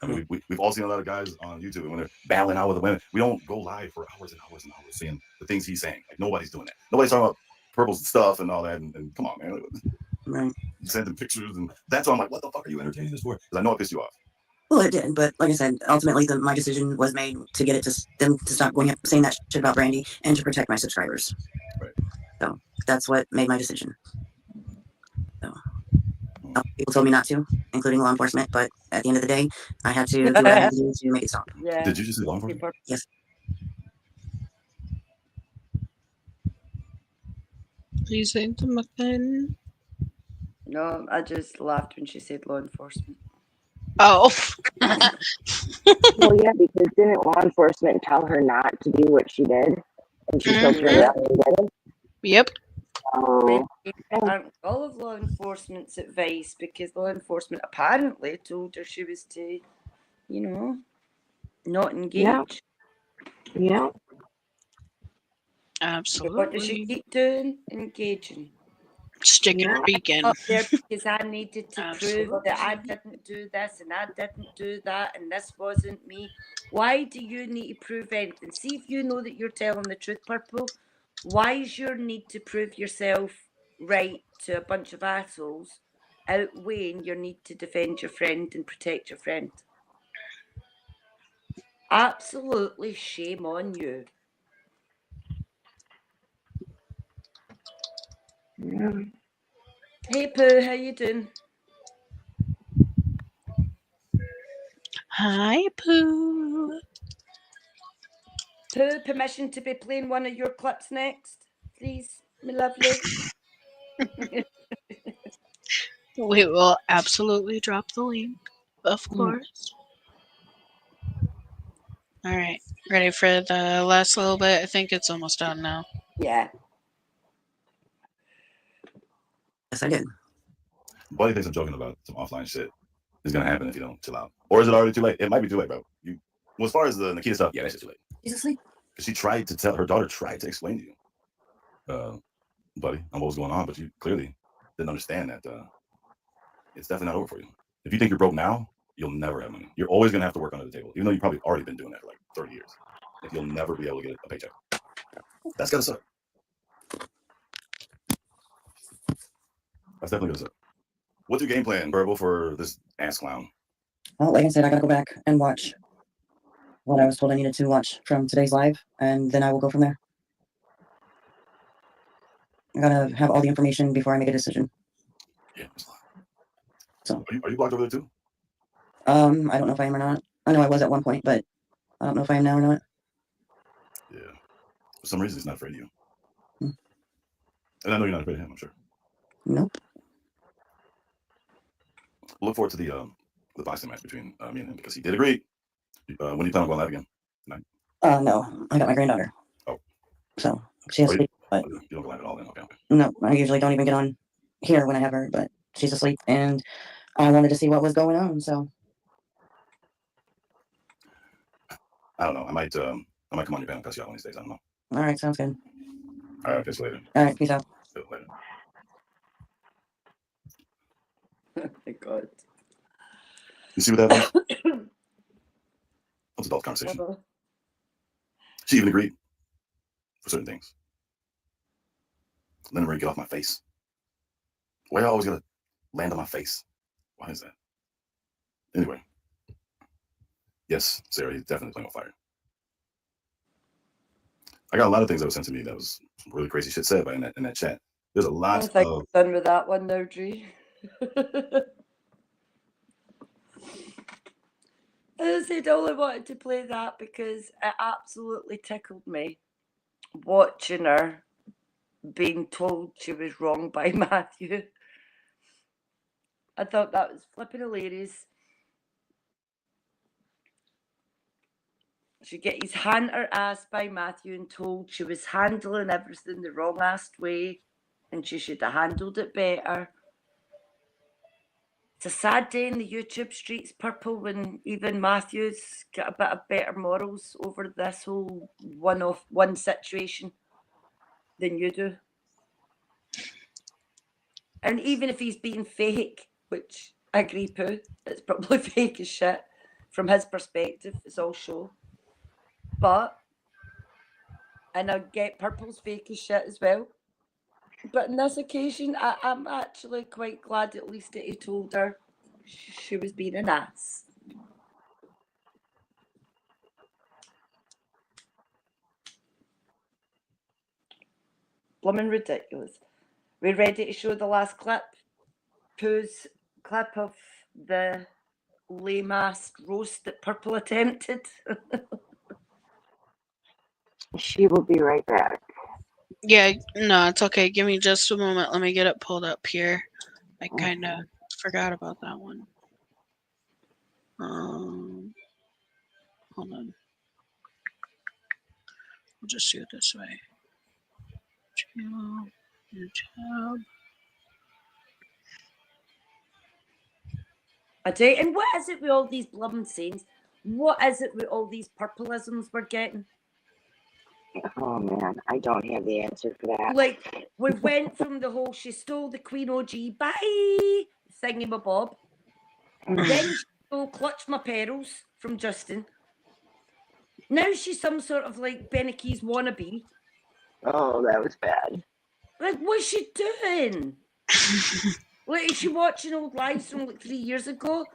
I mean, we've all seen a lot of guys on YouTube, and when they're battling out with the women, we don't go live for hours and hours and hours saying the things he's saying. Like nobody's doing that. Nobody's talking about Purple's stuff and all that. And come on, man. Right. Sending pictures, and that's why I'm like, what the fuck are you entertaining this for? Because I know it pissed you off. Well, it did, but like I said, ultimately my decision was made to get it to them to stop going up saying that shit about Brandy and to protect my subscribers. Right. So that's what made my decision. So people told me not to, including law enforcement, but at the end of the day, I had to do what I had to do to make it stop. Yeah. Did you just say law enforcement? Yes. Please say something. No, I just laughed when she said law enforcement. Oh. Well, yeah, because didn't law enforcement tell her not to do what she did? And she still turned out and did it? Yep. Oh, Aren't all of law enforcement's advice, because law enforcement apparently told her she was to, not engage. yeah. Absolutely. What does she keep doing? Engaging. Sticking her beak in. Up there because I needed to prove Absolutely. that I didn't do this and I didn't do that and this wasn't me. Why do you need to prove anything? See if you know that you're telling the truth, Purple. Why is your need to prove yourself right to a bunch of assholes outweighing your need to defend your friend and protect your friend? Absolutely shame on you. Yeah. Hey Pooh, how you doing? Hi, Pooh. Pooh, permission to be playing one of your clips next, please, my lovely. We will absolutely drop the link, of course. All right, ready for the last little bit? I think it's almost done now. Yeah. Yes, I did. Buddy thinks I'm joking about some offline shit is gonna happen if you don't chill out. Or is it already too late? It might be too late, bro. Well, as far as the Nikita stuff, yeah, that's just too late. She's asleep. She tried to tell her daughter, tried to explain to you, buddy, on what was going on, but you clearly didn't understand that it's definitely not over for you. If you think you're broke now, you'll never have money. You're always gonna have to work under the table, even though you've probably already been doing that for like 30 years. If you'll never be able to get a paycheck, that's gotta suck. That's definitely gonna suck. What's your game plan, Verbal, for this ass clown? Well, like I said, I gotta go back and watch what I was told I needed to watch from today's live, and then I will go from there. I gotta have all the information before I make a decision. Yeah. So, are you blocked over there too? I don't know if I am or not. I know I was at one point, but I don't know if I am now or not. Yeah. For some reason, he's not afraid of you. Hmm. And I know you're not afraid of him, I'm sure. Nope. Look forward to the boxing match between me and him because he did agree. When do you plan on going live again? Tonight? No, I got my granddaughter. Oh. So she's asleep, but You don't go live at all then? Okay. no, I usually don't even get on here when I have her, but she's asleep, and I wanted to see what was going on. So I don't know. I might come on your panel cuss you out one of these days. I don't know. all right, sounds good. All right, catch you later. All right, peace out. See you later. Oh my God. You see what that was? That was adult conversation. Uh-huh. She even agreed for certain things. Linda Marie, get off my face. Why y'all always gotta land on my face? Why is that? Anyway. Yes, Sarah, he's definitely playing with fire. I got a lot of things that were sent to me that was some really crazy shit said by in that chat. There's a I lot think of I'm done with that one now, Dree. As I said, I only wanted to play that because it absolutely tickled me watching her being told she was wrong by Matthew. I thought that was flipping hilarious. She get his hand her ass by Matthew and told she was handling everything the wrong ass way and she should have handled it better. It's a sad day in the YouTube streets, Purple, when even Matthew's got a bit of better morals over this whole one situation than you do. And even if he's being fake, which I agree, Pooh, it's probably fake as shit from his perspective, it's all show. But, and I get Purple's fake as shit as well. But on this occasion, I'm actually quite glad at least that he told her she was being an ass. Blooming ridiculous. We ready to show the last clip? Pooh's clip of the lame-ass roast that Purple attempted. She will be right back. Yeah, no, it's okay. Give me just a moment. Let me get it pulled up here. I kind of forgot about that one. Hold on. I'll just do it this way. Channel, YouTube. I tell you, and what is it with all these blooming sayings? What is it with all these purpleisms we're getting? Oh man, I don't have the answer for that. Like, we went from the whole she stole the Queen OG, bye, thingamabob. Then she stole Clutch My Pearls from Justin. Now she's some sort of like Benike's wannabe. Oh, that was bad. Like, what's she doing? Like, is she watching old lives from like 3 years ago?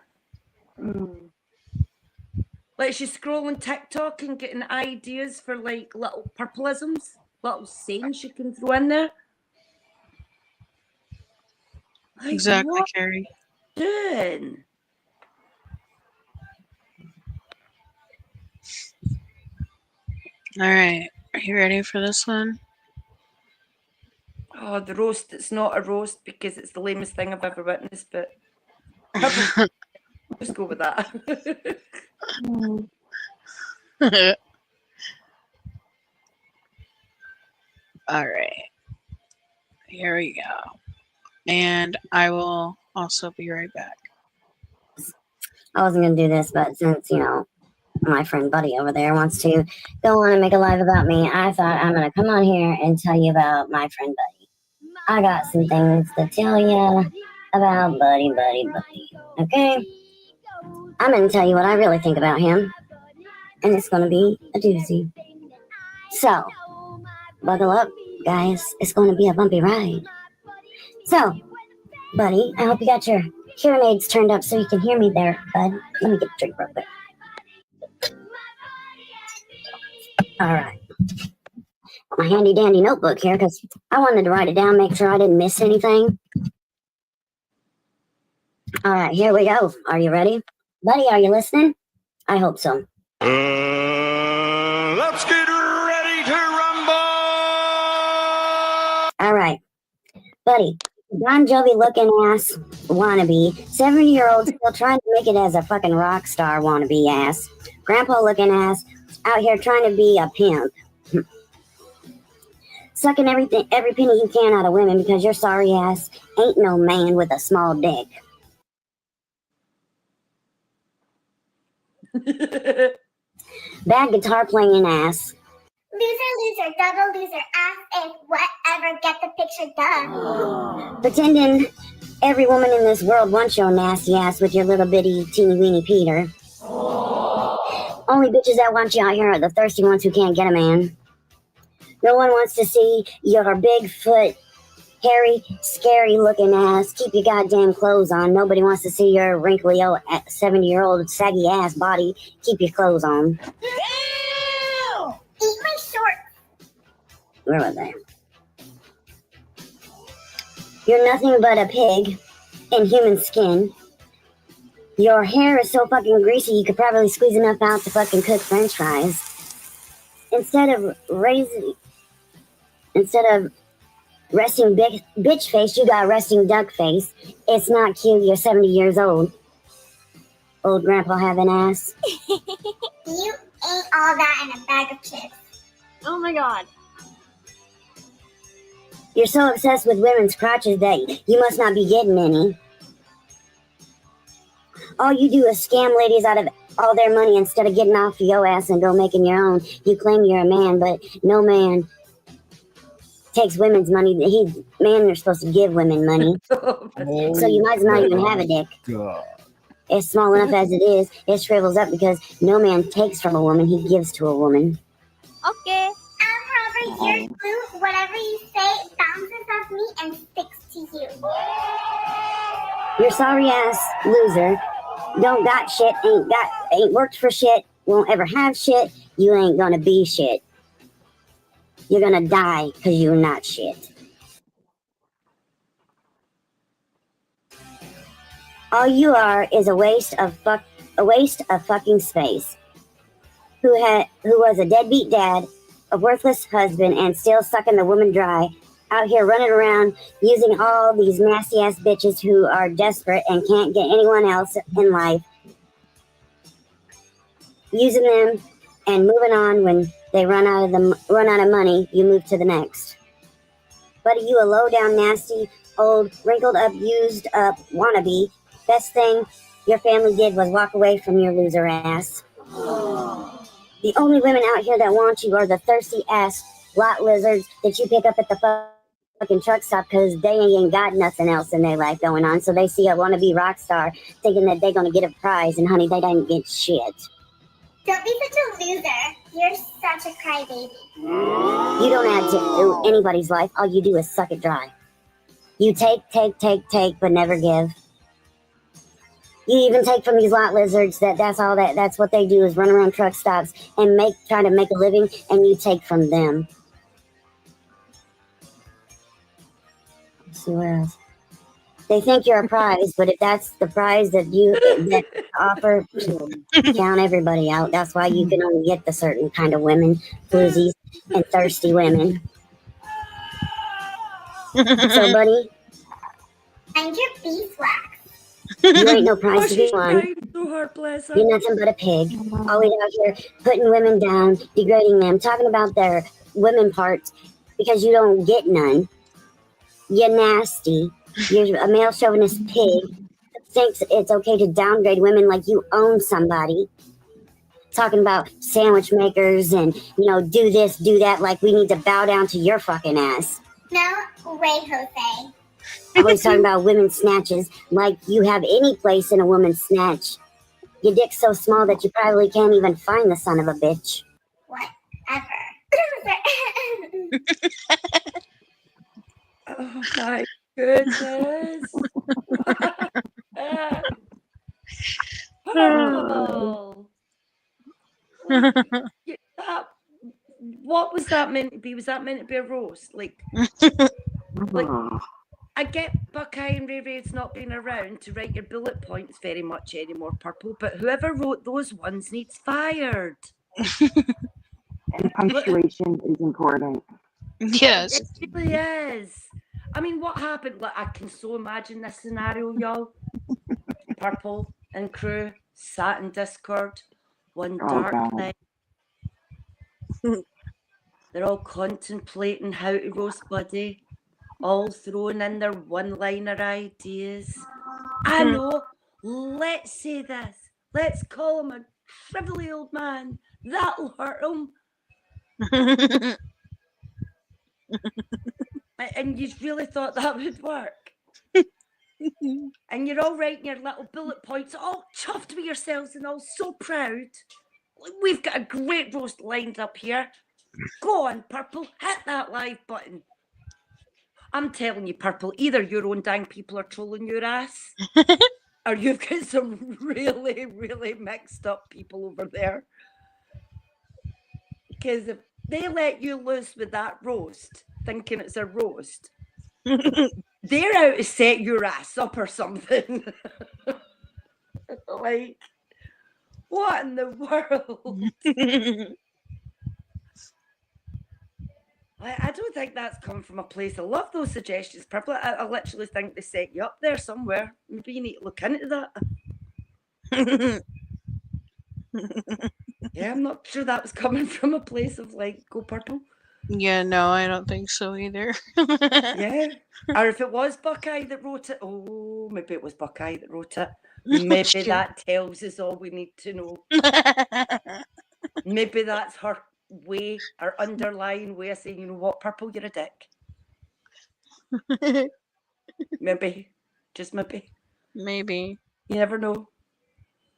Like, she's scrolling TikTok and getting ideas for like little purpleisms, little sayings she can throw in there. Like, Exactly, what Carrie. are you doing? All right. Are you ready for this one? Oh, the roast. It's not a roast because it's the lamest thing I've ever witnessed, but let's go with that. All right. Here we go. And I will also be right back. I wasn't going to do this, but since, my friend Buddy over there wants to go on and make a live about me, I thought I'm going to come on here and tell you about my friend Buddy. I got some things to tell you about Buddy. Okay? I'm going to tell you what I really think about him, and it's going to be a doozy. So, buckle up, guys. It's going to be a bumpy ride. So, Buddy, I hope you got your hearing aids turned up so you can hear me there, bud. Let me get a drink real quick. All right. My handy dandy notebook here because I wanted to write it down, make sure I didn't miss anything. All right, here we go. Are you ready? Buddy, are you listening? I hope so. Let's get ready to rumble! All right. Buddy, Bon Jovi looking ass wannabe, 7-year-old still trying to make it as a fucking rock star wannabe ass, grandpa looking ass out here trying to be a pimp, sucking every penny he can out of women because your sorry ass ain't no man with a small dick. Bad guitar playing ass. Loser, double loser, ass if whatever, get the picture done. Pretending every woman in this world wants your nasty ass with your little bitty teeny weeny Peter. Only bitches that want you out here are the thirsty ones who can't get a man. No one wants to see your big foot, hairy, scary looking ass. Keep your goddamn clothes on. Nobody wants to see your wrinkly old 70-year-old saggy ass body. Keep your clothes on. Eat my shorts. Where was I? You're nothing but a pig in human skin. Your hair is so fucking greasy you could probably squeeze enough out to fucking cook french fries. Instead of resting bitch face, you got resting duck face. It's not cute, you're 70 years old. Old grandpa having ass. You ate all that in a bag of chips. Oh my god. You're so obsessed with women's crotches that you must not be getting any. All you do is scam ladies out of all their money instead of getting off your ass and go making your own. You claim you're a man, but no man takes women's money. You're supposed to give women money. So you might as well not even have a dick. God. It's small enough as it is. It shrivels up because no man takes from a woman. He gives to a woman. Okay. However, you're blue. Whatever you say bounces off me and sticks to you. You're sorry ass loser. Don't got shit. Ain't worked for shit. Won't ever have shit. You ain't gonna be shit. You're gonna die because you're not shit. All you are is a waste of fucking space. Who was a deadbeat dad, a worthless husband, and still sucking the woman dry. Out here running around using all these nasty ass bitches who are desperate and can't get anyone else in life. Using them and moving on when they run out of money, you move to the next. But you a low down, nasty, old, wrinkled up, used up wannabe. Best thing your family did was walk away from your loser ass. The only women out here that want you are the thirsty ass lot lizards that you pick up at the fucking truck stop because they ain't got nothing else in their life going on. So they see a wannabe rock star thinking that they're going to get a prize, and honey, they didn't get shit. Don't be such a loser. You're such a crybaby. You don't add to anybody's life. All you do is suck it dry. You take, but never give. You even take from these lot lizards that's what they do is run around truck stops and try to make a living, and you take from them. Let's see where else. They think you're a prize, but if that's the prize that offer, count everybody out. That's why you can only get the certain kind of women, floozies and thirsty women. So, buddy, Find your beeswax. you ain't no prize to be won. So hard, bless her. You're nothing but a pig. Always out here putting women down, degrading them, talking about their women parts because you don't get none. You're nasty. You're a male chauvinist pig that thinks it's okay to downgrade women like you own somebody. Talking about sandwich makers and, do this, do that, like we need to bow down to your fucking ass. No way, Jose. Always talking about women's snatches like you have any place in a woman's snatch. Your dick's so small that you probably can't even find the son of a bitch. Whatever. Oh my goodness. Purple. What was that meant to be? Was that meant to be a roast? Like I get Buckeye and Ray Ray's not been around to write your bullet points very much anymore, Purple, but whoever wrote those ones needs fired. And punctuation is important. Yes. It really is. I mean, what happened? Like, I can so imagine this scenario, y'all. Purple and crew sat in Discord one dark night. They're all contemplating how to roast Buddy, all throwing in their one-liner ideas. I know. Let's say this. Let's call him a shrivelly old man. That'll hurt him. And you really thought that would work. And you're all writing your little bullet points, all chuffed with yourselves and all so proud. We've got a great roast lined up here. Go on, Purple, hit that live button. I'm telling you, Purple, either your own dang people are trolling your ass, or you've got some really, really mixed up people over there. Because if they let you loose with that roast, thinking it's a roast, they're out to set your ass up or something. Like, what in the world? I don't think that's come from a place. I love those suggestions, Purple. I literally think they set you up there somewhere. Maybe you need to look into that. Yeah, I'm not sure that was coming from a place of like, go Purple. Yeah, no, I don't think so either. Yeah. Or if it was Buckeye that wrote it, oh, maybe it was Buckeye that wrote it. Maybe that tells us all we need to know. Maybe that's her way, her underlying way of saying, you know what, Purple, you're a dick. Maybe. Just maybe. Maybe. You never know.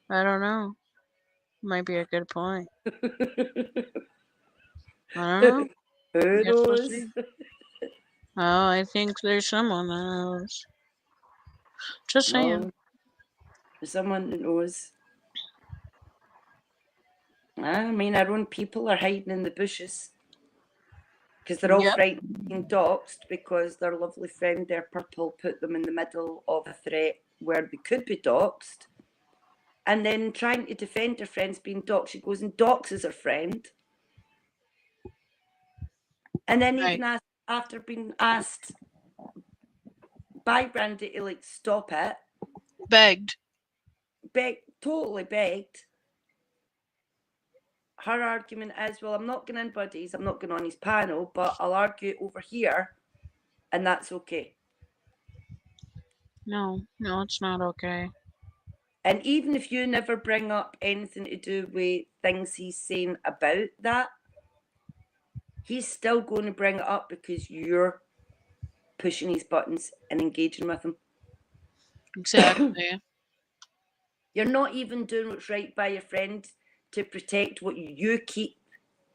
I don't know. Might be a good point. I don't know. Who Guess we'll knows? see. Oh, I think there's someone that knows. Just saying. No. There's someone that knows. I mean, our own people are hiding in the bushes because they're all Yep. frightened of being doxxed because their lovely friend there, Purple, put them in the middle of a threat where they could be doxxed. And then trying to defend her friends being doxxed, she goes and doxes her friend. And then even after being asked by Brandy to like stop it, Begged. totally begged. Her argument is, well, I'm not going in Buddies, I'm not going on his panel, but I'll argue it over here, and that's okay. No, it's not okay. And even if you never bring up anything to do with things he's saying about that, he's still going to bring it up because you're pushing his buttons and engaging with him. Exactly. You're not even doing what's right by your friend to protect what you keep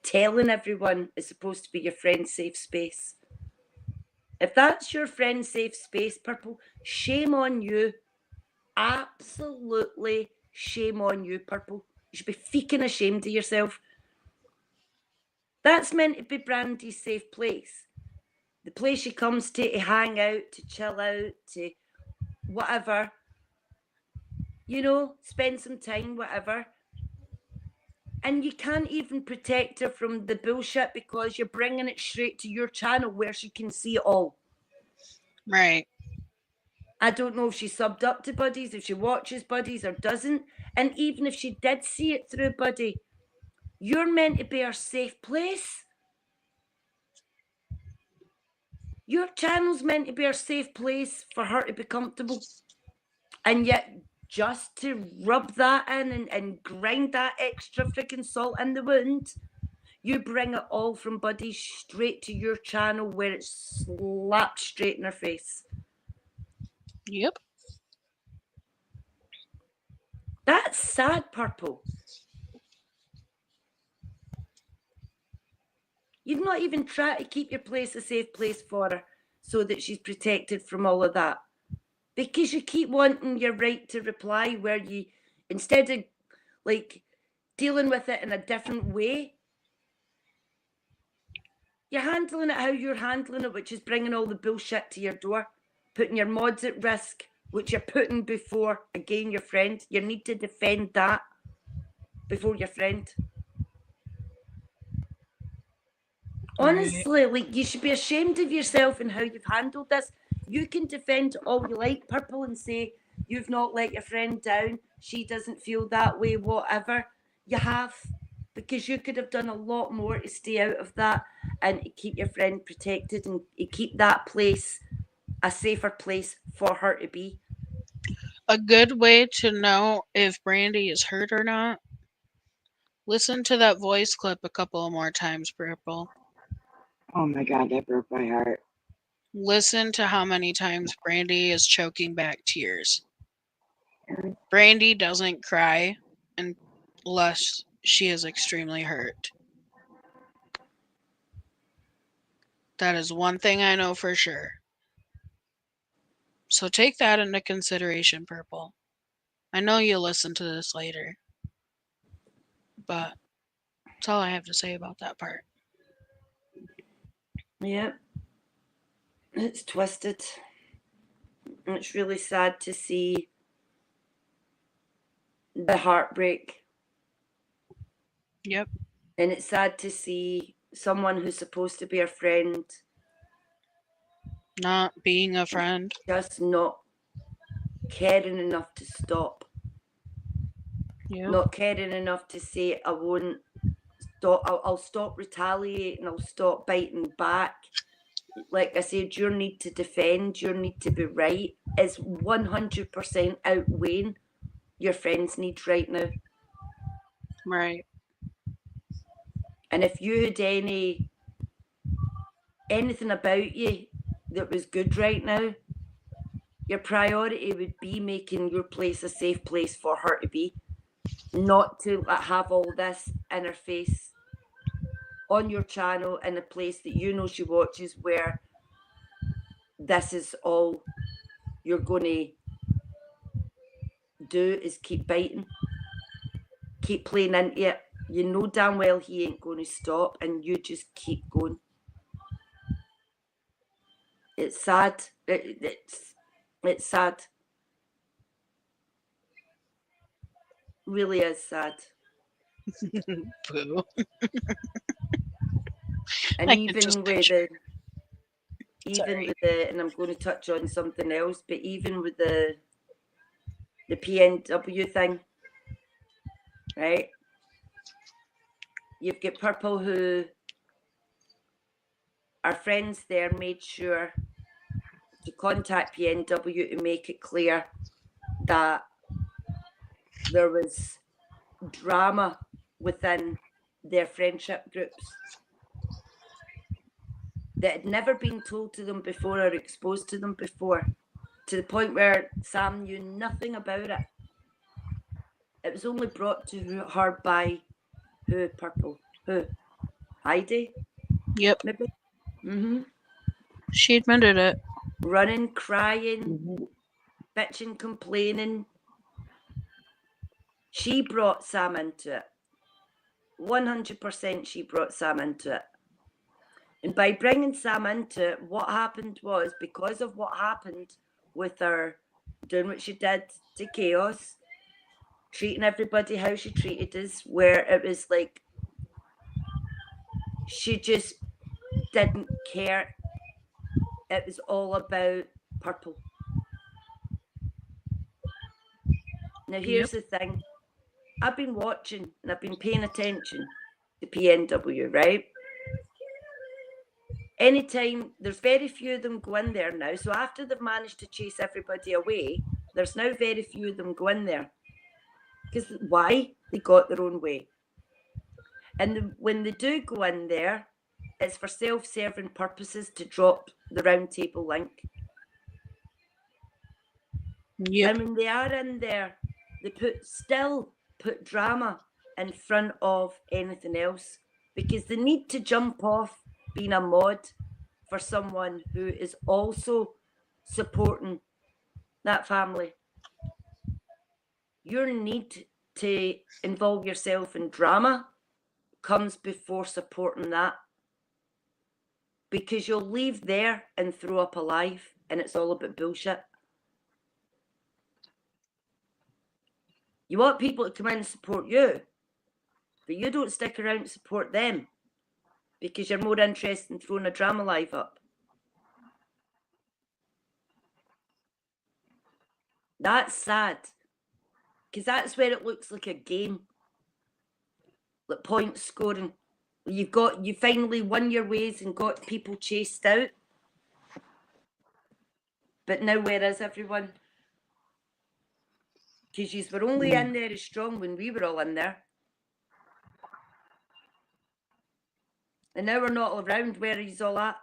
telling everyone is supposed to be your friend's safe space. If that's your friend's safe space, Purple, shame on you. Absolutely shame on you, Purple. You should be freaking ashamed of yourself. That's meant to be Brandy's safe place. The place she comes to hang out, to chill out, to whatever. You know, spend some time, whatever. And you can't even protect her from the bullshit because you're bringing it straight to your channel where she can see it all. Right. I don't know if she subbed up to Buddies, if she watches Buddies or doesn't. And even if she did see it through Buddy, you're meant to be her safe place. Your channel's meant to be her safe place for her to be comfortable. And yet, just to rub that in and grind that extra freaking salt in the wound, you bring it all from Buddy straight to your channel where it's slapped straight in her face. Yep. That's sad, Purple. You've not even tried to keep your place a safe place for her so that she's protected from all of that. Because you keep wanting your right to reply where you, instead of like dealing with it in a different way, you're handling it how you're handling it, which is bringing all the bullshit to your door, putting your mods at risk, which you're putting before, again, your friend. You need to defend that before your friend. Honestly, like, you should be ashamed of yourself and how you've handled this. You can defend all you like, Purple, and say you've not let your friend down. She doesn't feel that way, whatever. You have, because you could have done a lot more to stay out of that and to keep your friend protected and to keep that place a safer place for her to be. A good way to know if Brandy is hurt or not Listen to that voice clip a couple of more times, Purple. Oh my god, that broke my heart. Listen to how many times Brandy is choking back tears. Brandy doesn't cry unless she is extremely hurt. That is one thing I know for sure. So take that into consideration, Purple. I know you'll listen to this later, but that's all I have to say about that part. Yep. It's twisted. And it's really sad to see the heartbreak. Yep. And it's sad to see someone who's supposed to be a friend Not being a friend. just not caring enough to stop. Yep. Not caring enough to say, I won't stop, I'll stop retaliating, I'll stop biting back. Like I said, your need to defend, your need to be right is 100% outweighing your friend's needs right now. Right. And if you had anything about you that was good right now, your priority would be making your place a safe place for her to be, not to have all this in her face on your channel in a place that you know she watches where this is all you're going to do is keep biting, keep playing into it. You know damn well he ain't going to stop and you just keep going. It's sad. It's sad. Really is sad. Boo. And I can even just with picture- and I'm going to touch on something else, but even with the PNW thing, right? You've got Purple who our friends there made sure to contact PNW to make it clear that there was drama within their friendship groups that had never been told to them before or exposed to them before, to the point where Sam knew nothing about it. It was only brought to her by who? Purple? Who? Heidi? Yep. Maybe? Mm-hmm. She admitted it. Running, crying, bitching, complaining. She brought Sam into it. 100% she brought Sam into it. And by bringing Sam into it, what happened was, because of what happened with her doing what she did to Chaos, treating everybody how she treated us, where it was like she just didn't care. It was all about Purple. Now here's the thing. I've been watching and I've been paying attention to PNW, right? Anytime, there's very few of them go in there now. So after they've managed to chase everybody away, there's now very few of them go in there. Because why? They got their own way. And when they do go in there, it's for self-serving purposes to drop the round table link. Yep. And when they are in there, they still put drama in front of anything else, because they need to jump off being a mod for someone who is also supporting that family. Your need to involve yourself in drama comes before supporting that, because you'll leave there and throw up alive and it's all about bullshit. You want people to come in and support you, but you don't stick around and support them because you're more interested in throwing a drama live up. That's sad, because that's where it looks like a game, like point scoring. You finally won your ways and got people chased out. But now where is everyone? Because you were only in there as strong when we were all in there. And now we're not around where he's all at.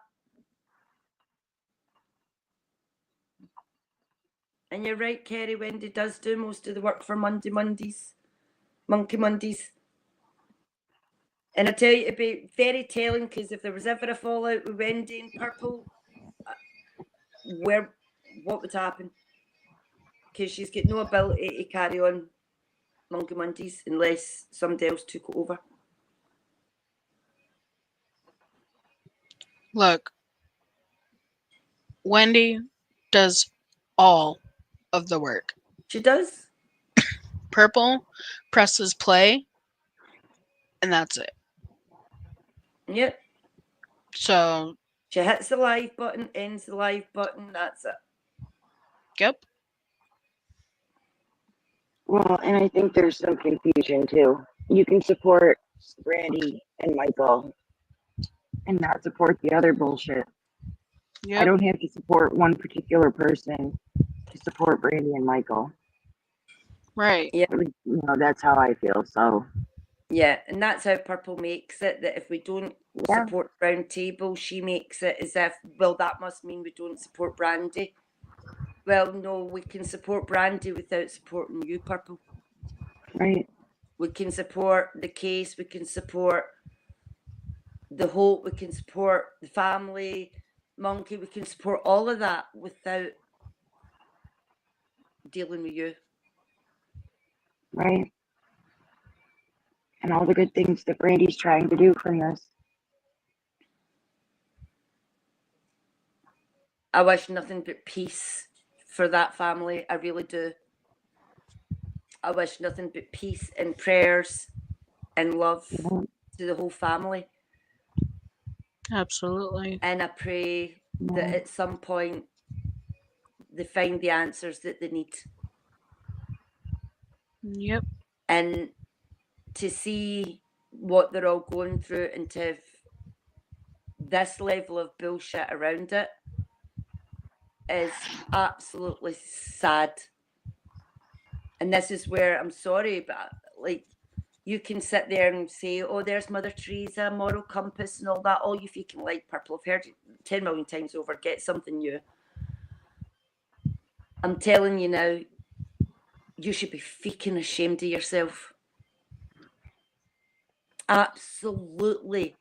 And you're right, Kerry, Wendy does do most of the work for Monkey Mondays. And I tell you, it'd be very telling, because if there was ever a fallout with Wendy and Purple, what would happen? Because she's got no ability to carry on Monkey Mondays unless somebody else took it over. Look, Wendy does all of the work. She does. Purple presses play, and that's it. Yep. So, She hits the live button, ends the live button, that's it. yep. Well, and I think there's some confusion too. You can support Brandy and Michael and not support the other bullshit. I Yep. don't have to support one particular person to support Brandy and Michael. Right. Yeah. At least, you know, that's how I feel. So Yeah, and that's how Purple makes it, that if we don't Yeah. support Round Table, she makes it as if, well, that must mean we don't support Brandy. Well, no, we can support Brandy without supporting you, Purple. right, We can support the case, we can support the hope, we can support the family, Monkey, we can support all of that without dealing with you. right. And all the good things that Brandy's trying to do from this. I wish nothing but peace for that family. I really do. I wish nothing but peace and prayers and love Yeah. to the whole family. Absolutely. And I pray that Yeah. at some point they find the answers that they need. Yep. And to see what they're all going through and to have this level of bullshit around it is absolutely sad. And this is where I'm sorry, but like, you can sit there and say, oh, there's Mother Teresa, moral compass and all that, all you freaking like, Purple. I've heard it 10 million times over. Get something new. I'm telling you now, you should be freaking ashamed of yourself. Absolutely.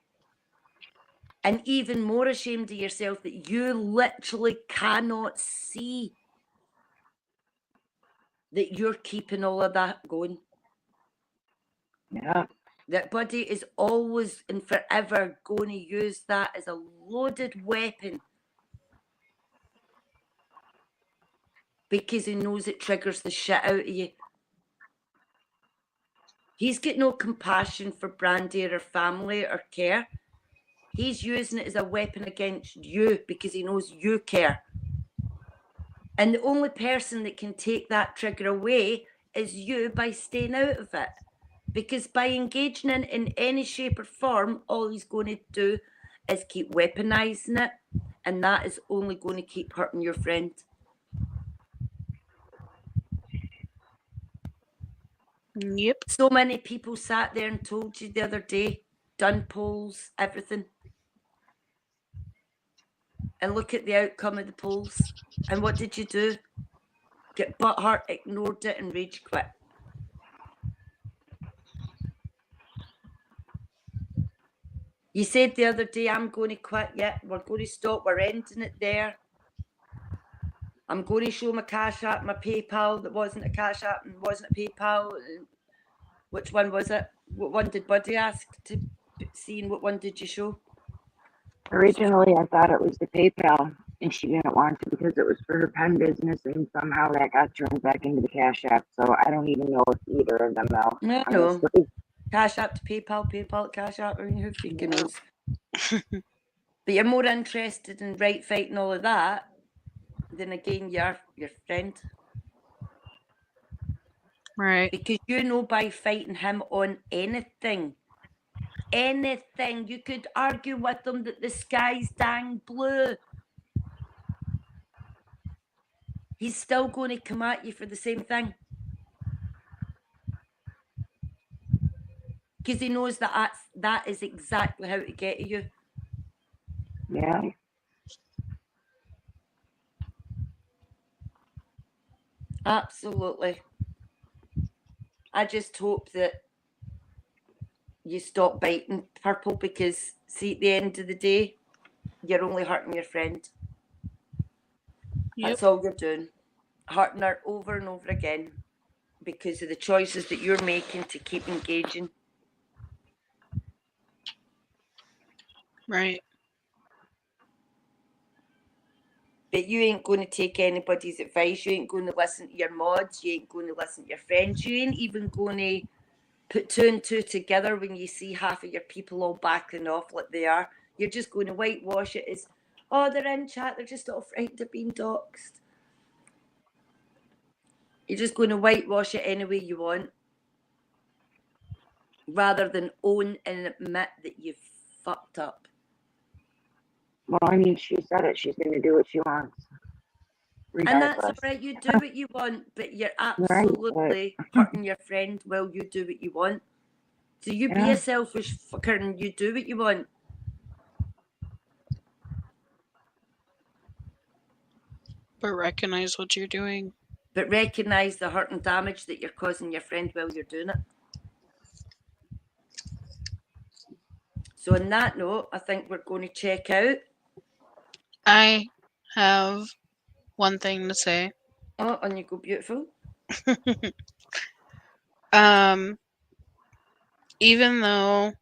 And even more ashamed of yourself that you literally cannot see that you're keeping all of that going. Yeah. That Buddy is always and forever going to use that as a loaded weapon because he knows it triggers the shit out of you. He's got no compassion for Brandy or her family or care. He's using it as a weapon against you because he knows you care. And the only person that can take that trigger away is you by staying out of it. Because by engaging in any shape or form, all he's going to do is keep weaponizing it. And that is only going to keep hurting your friend. Yep. So many people sat there and told you the other day, done polls, everything. And look at the outcome of the polls. And what did you do? Get butthurt, ignored it, and rage quit. You said the other day, I'm going to quit. Yeah, we're going to stop. We're ending it there. I'm going to show my Cash App, my PayPal that wasn't a Cash App and wasn't a PayPal. Which one was it? What one did Buddy ask to see? And what one did you show? Originally, I thought it was the PayPal, and she didn't want to because it was for her pen business, and somehow that got turned back into the Cash App. So I don't even know if either of them know. No. Honestly. Cash App to PayPal, PayPal to Cash App. I mean, who freaking knows? But you're more interested in right fighting all of that than again your friend. Right. Because you know by fighting him on anything, you could argue with him that the sky's dang blue. He's still going to come at you for the same thing. because he knows that that is exactly how to get to you. Yeah. Absolutely. I just hope that you stop biting Purple, because see, at the end of the day, you're only hurting your friend. Yep. That's all you're doing. Hurting her over and over again because of the choices that you're making to keep engaging. Right. But you ain't going to take anybody's advice. You ain't going to listen to your mods. You ain't going to listen to your friends. You ain't even going to put two and two together when you see half of your people all backing off like they are. You're just going to whitewash it as, oh, they're in chat. They're just all frightened of being doxxed. You're just going to whitewash it any way you want, rather than own and admit that you've fucked up. Well, I mean, she said it. She's going to do what she wants. And that's all Regardless. right. You do what you want, but you're absolutely hurting your friend while you do what you want. So you be Yeah. a selfish fucker and you do what you want. But recognize what you're doing. But recognise the hurt and damage that you're causing your friend while you're doing it. So on that note, I think we're going to check out. I have one thing to say. Oh, and you go, beautiful. Even though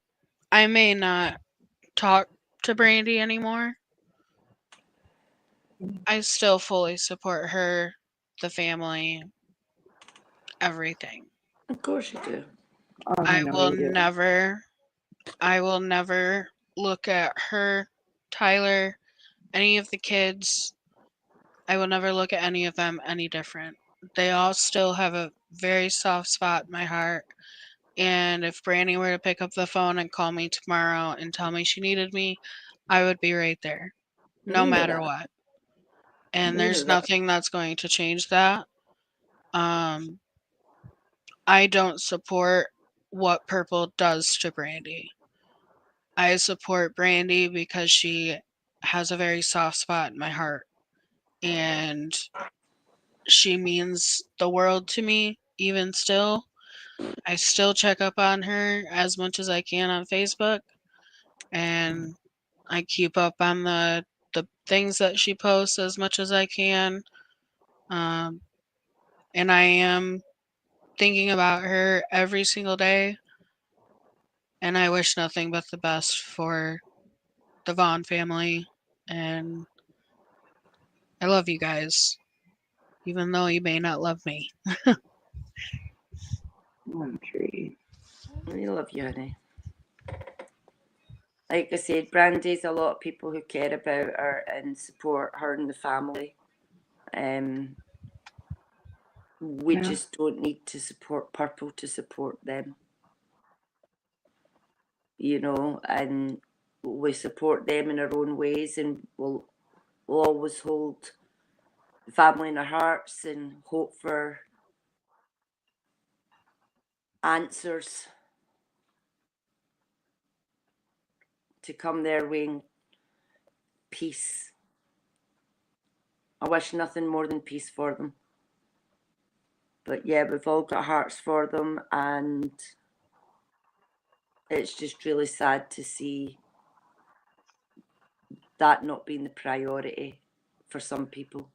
I may not talk to Brandy anymore, I still fully support her, the family, everything. Of course you do. Oh, I know will you do. never look at her, Tyler, any of the kids. I will never look at any of them any different. They all still have a very soft spot in my heart. And if Brandy were to pick up the phone and call me tomorrow and tell me she needed me, I would be right there, no matter what. And there's nothing that's going to change that. I don't support what Purple does to Brandy. I support Brandy because she has a very soft spot in my heart. And she means the world to me, even still. I still check up on her as much as I can on Facebook. And I keep up on the things that she posts as much as I can. And I am thinking about her every single day. And I wish nothing but the best for the Vaughn family. And I love you guys, even though you may not love me. Tree. We love you, honey. Like I said, Brandy's a lot of people who care about her and support her and the family. We just don't need to support Purple to support them. You know, and we support them in our own ways, and we'll always hold the family in our hearts and hope for answers to come their way in peace. I wish nothing more than peace for them. But yeah, we've all got hearts for them, and it's just really sad to see that not being the priority for some people.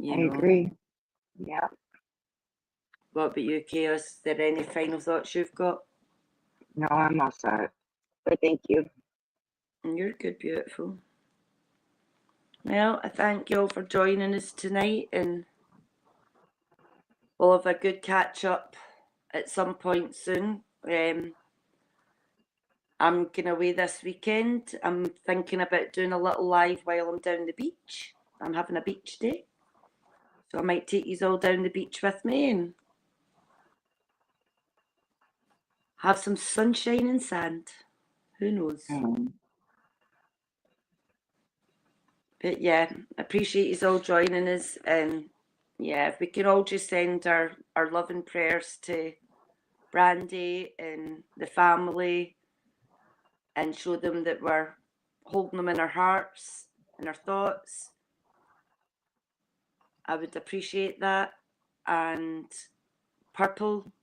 I agree. Yeah. What about you, Chaos? Is there any final thoughts you've got? No, I'm all set. But thank you. You're good, beautiful. Well, I thank you all for joining us tonight, and we'll have a good catch up at some point soon. I'm going away this weekend. I'm thinking about doing a little live while I'm down the beach. I'm having a beach day. So I might take you all down the beach with me and have some sunshine and sand. Who knows? But yeah, I appreciate you all joining us. And yeah, if we can all just send our love and prayers to Brandy and the family and show them that we're holding them in our hearts and our thoughts. I would appreciate that. And Purple,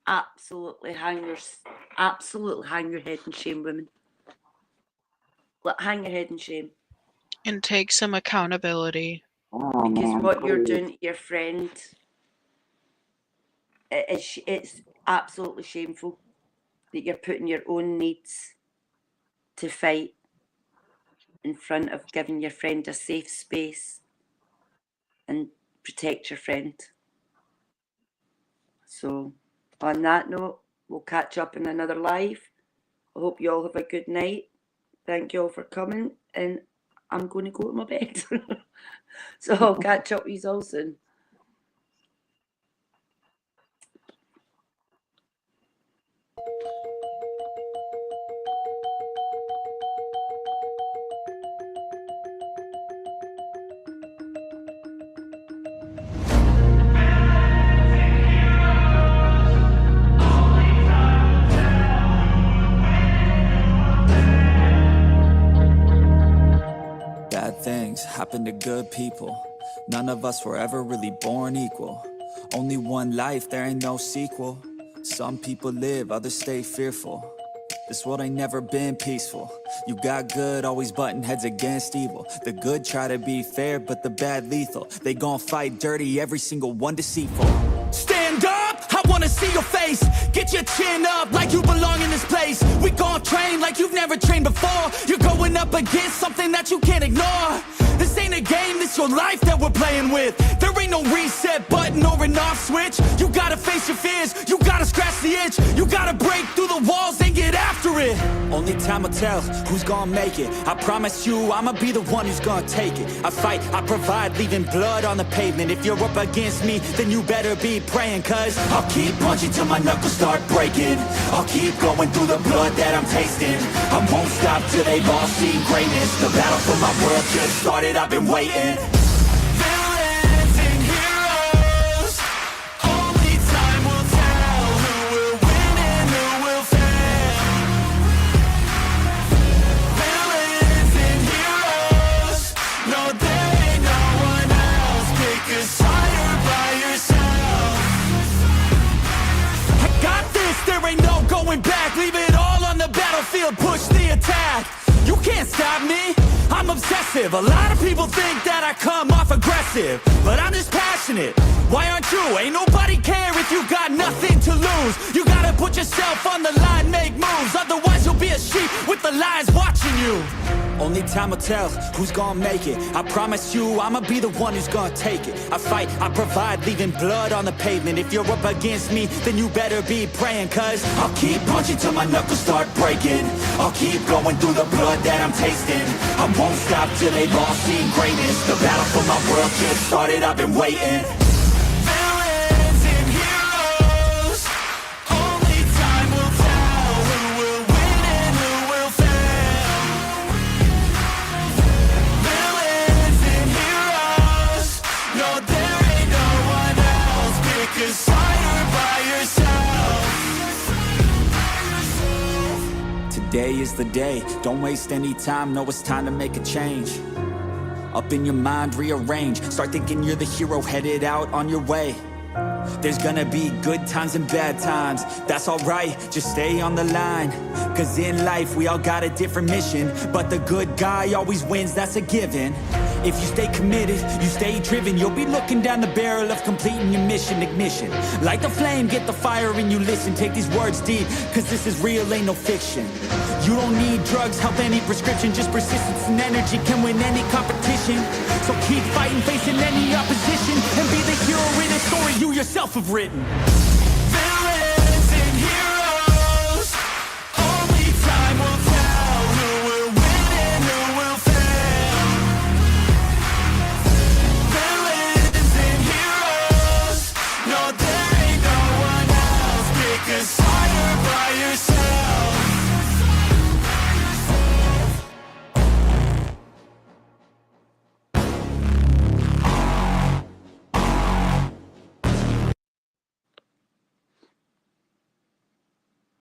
absolutely hang your head in shame, women. Hang your head in shame. And take some accountability. Oh, Because man, what you're please. doing to your friend, it's absolutely shameful that you're putting your own needs to fight in front of giving your friend a safe space and protect your friend. So on that note, we'll catch up in another live. I hope you all have a good night. Thank you all for coming, and I'm going to go to my bed. So I'll catch up with you all soon. Bad things happen to good people. None of us were ever really born equal. Only one life, there ain't no sequel. Some people live, others stay fearful. This world ain't never been peaceful. You got good, always butting heads against evil. The good try to be fair, but the bad lethal. They gon' fight dirty, every single one deceitful. Stand up, I wanna see your face. Get your chin up like you belong in this place. We gon' train like you've never trained before. You're going up against something that you can't ignore. This ain't a game, this your life that we're playing with. There ain't no reset button or an off switch. You gotta face your fears, you gotta scratch the itch. You gotta break through the walls and get after it. Only time will tell who's gonna make it. I promise you, I'ma be the one who's gonna take it. I fight, I provide, leaving blood on the pavement. If you're up against me, then you better be praying. Cause I'll keep punching till my knuckles start breaking. I'll keep going through the blood that I'm tasting. I won't stop till they've all seen greatness. The battle for my world just started, I've been waiting. Villains and heroes, only time will tell who will win and who will fail. Villains and heroes, no there ain't no one else. Pick a side or by yourself. I got this, there ain't no going back. Leave it all on the battlefield, push the attack. You can't stop me, I'm obsessive. A lot of people think that I come off aggressive, but I'm just passionate. Why aren't you? Ain't nobody care if you got nothing to lose. You gotta put yourself on the line, make moves. Otherwise you'll be a sheep with the lions watching you. Only time will tell who's gonna make it. I promise you, I'ma be the one who's gonna take it. I fight, I provide, leaving blood on the pavement. If you're up against me, then you better be praying. Cause I'll keep punching till my knuckles start breaking. I'll keep going through the blood that I'm tasting. I won't stop till they've all seen greatness. The battle for my world just started, I've been waiting. Villains and heroes, only time will tell who will win and who will fail. Villains and heroes, no there ain't no one else. Pick a side or by yourself. Today is the day, don't waste any time. Know it's time to make a change. Up in your mind, rearrange. Start thinking you're the hero headed out on your way. There's gonna be good times and bad times. That's alright, just stay on the line. Cause in life we all got a different mission, but the good guy always wins, that's a given. If you stay committed, you stay driven, you'll be looking down the barrel of completing your mission. Ignition, light the flame, get the fire and you listen. Take these words deep, cause this is real, ain't no fiction. You don't need drugs, help any prescription. Just persistence and energy can win any competition. So keep fighting, facing any opposition, and be the hero in a story you yourself have written. Villains and heroes, only time will tell who will win and who will fail. Villains and heroes, no there ain't no one else. Pick a side or by yourself.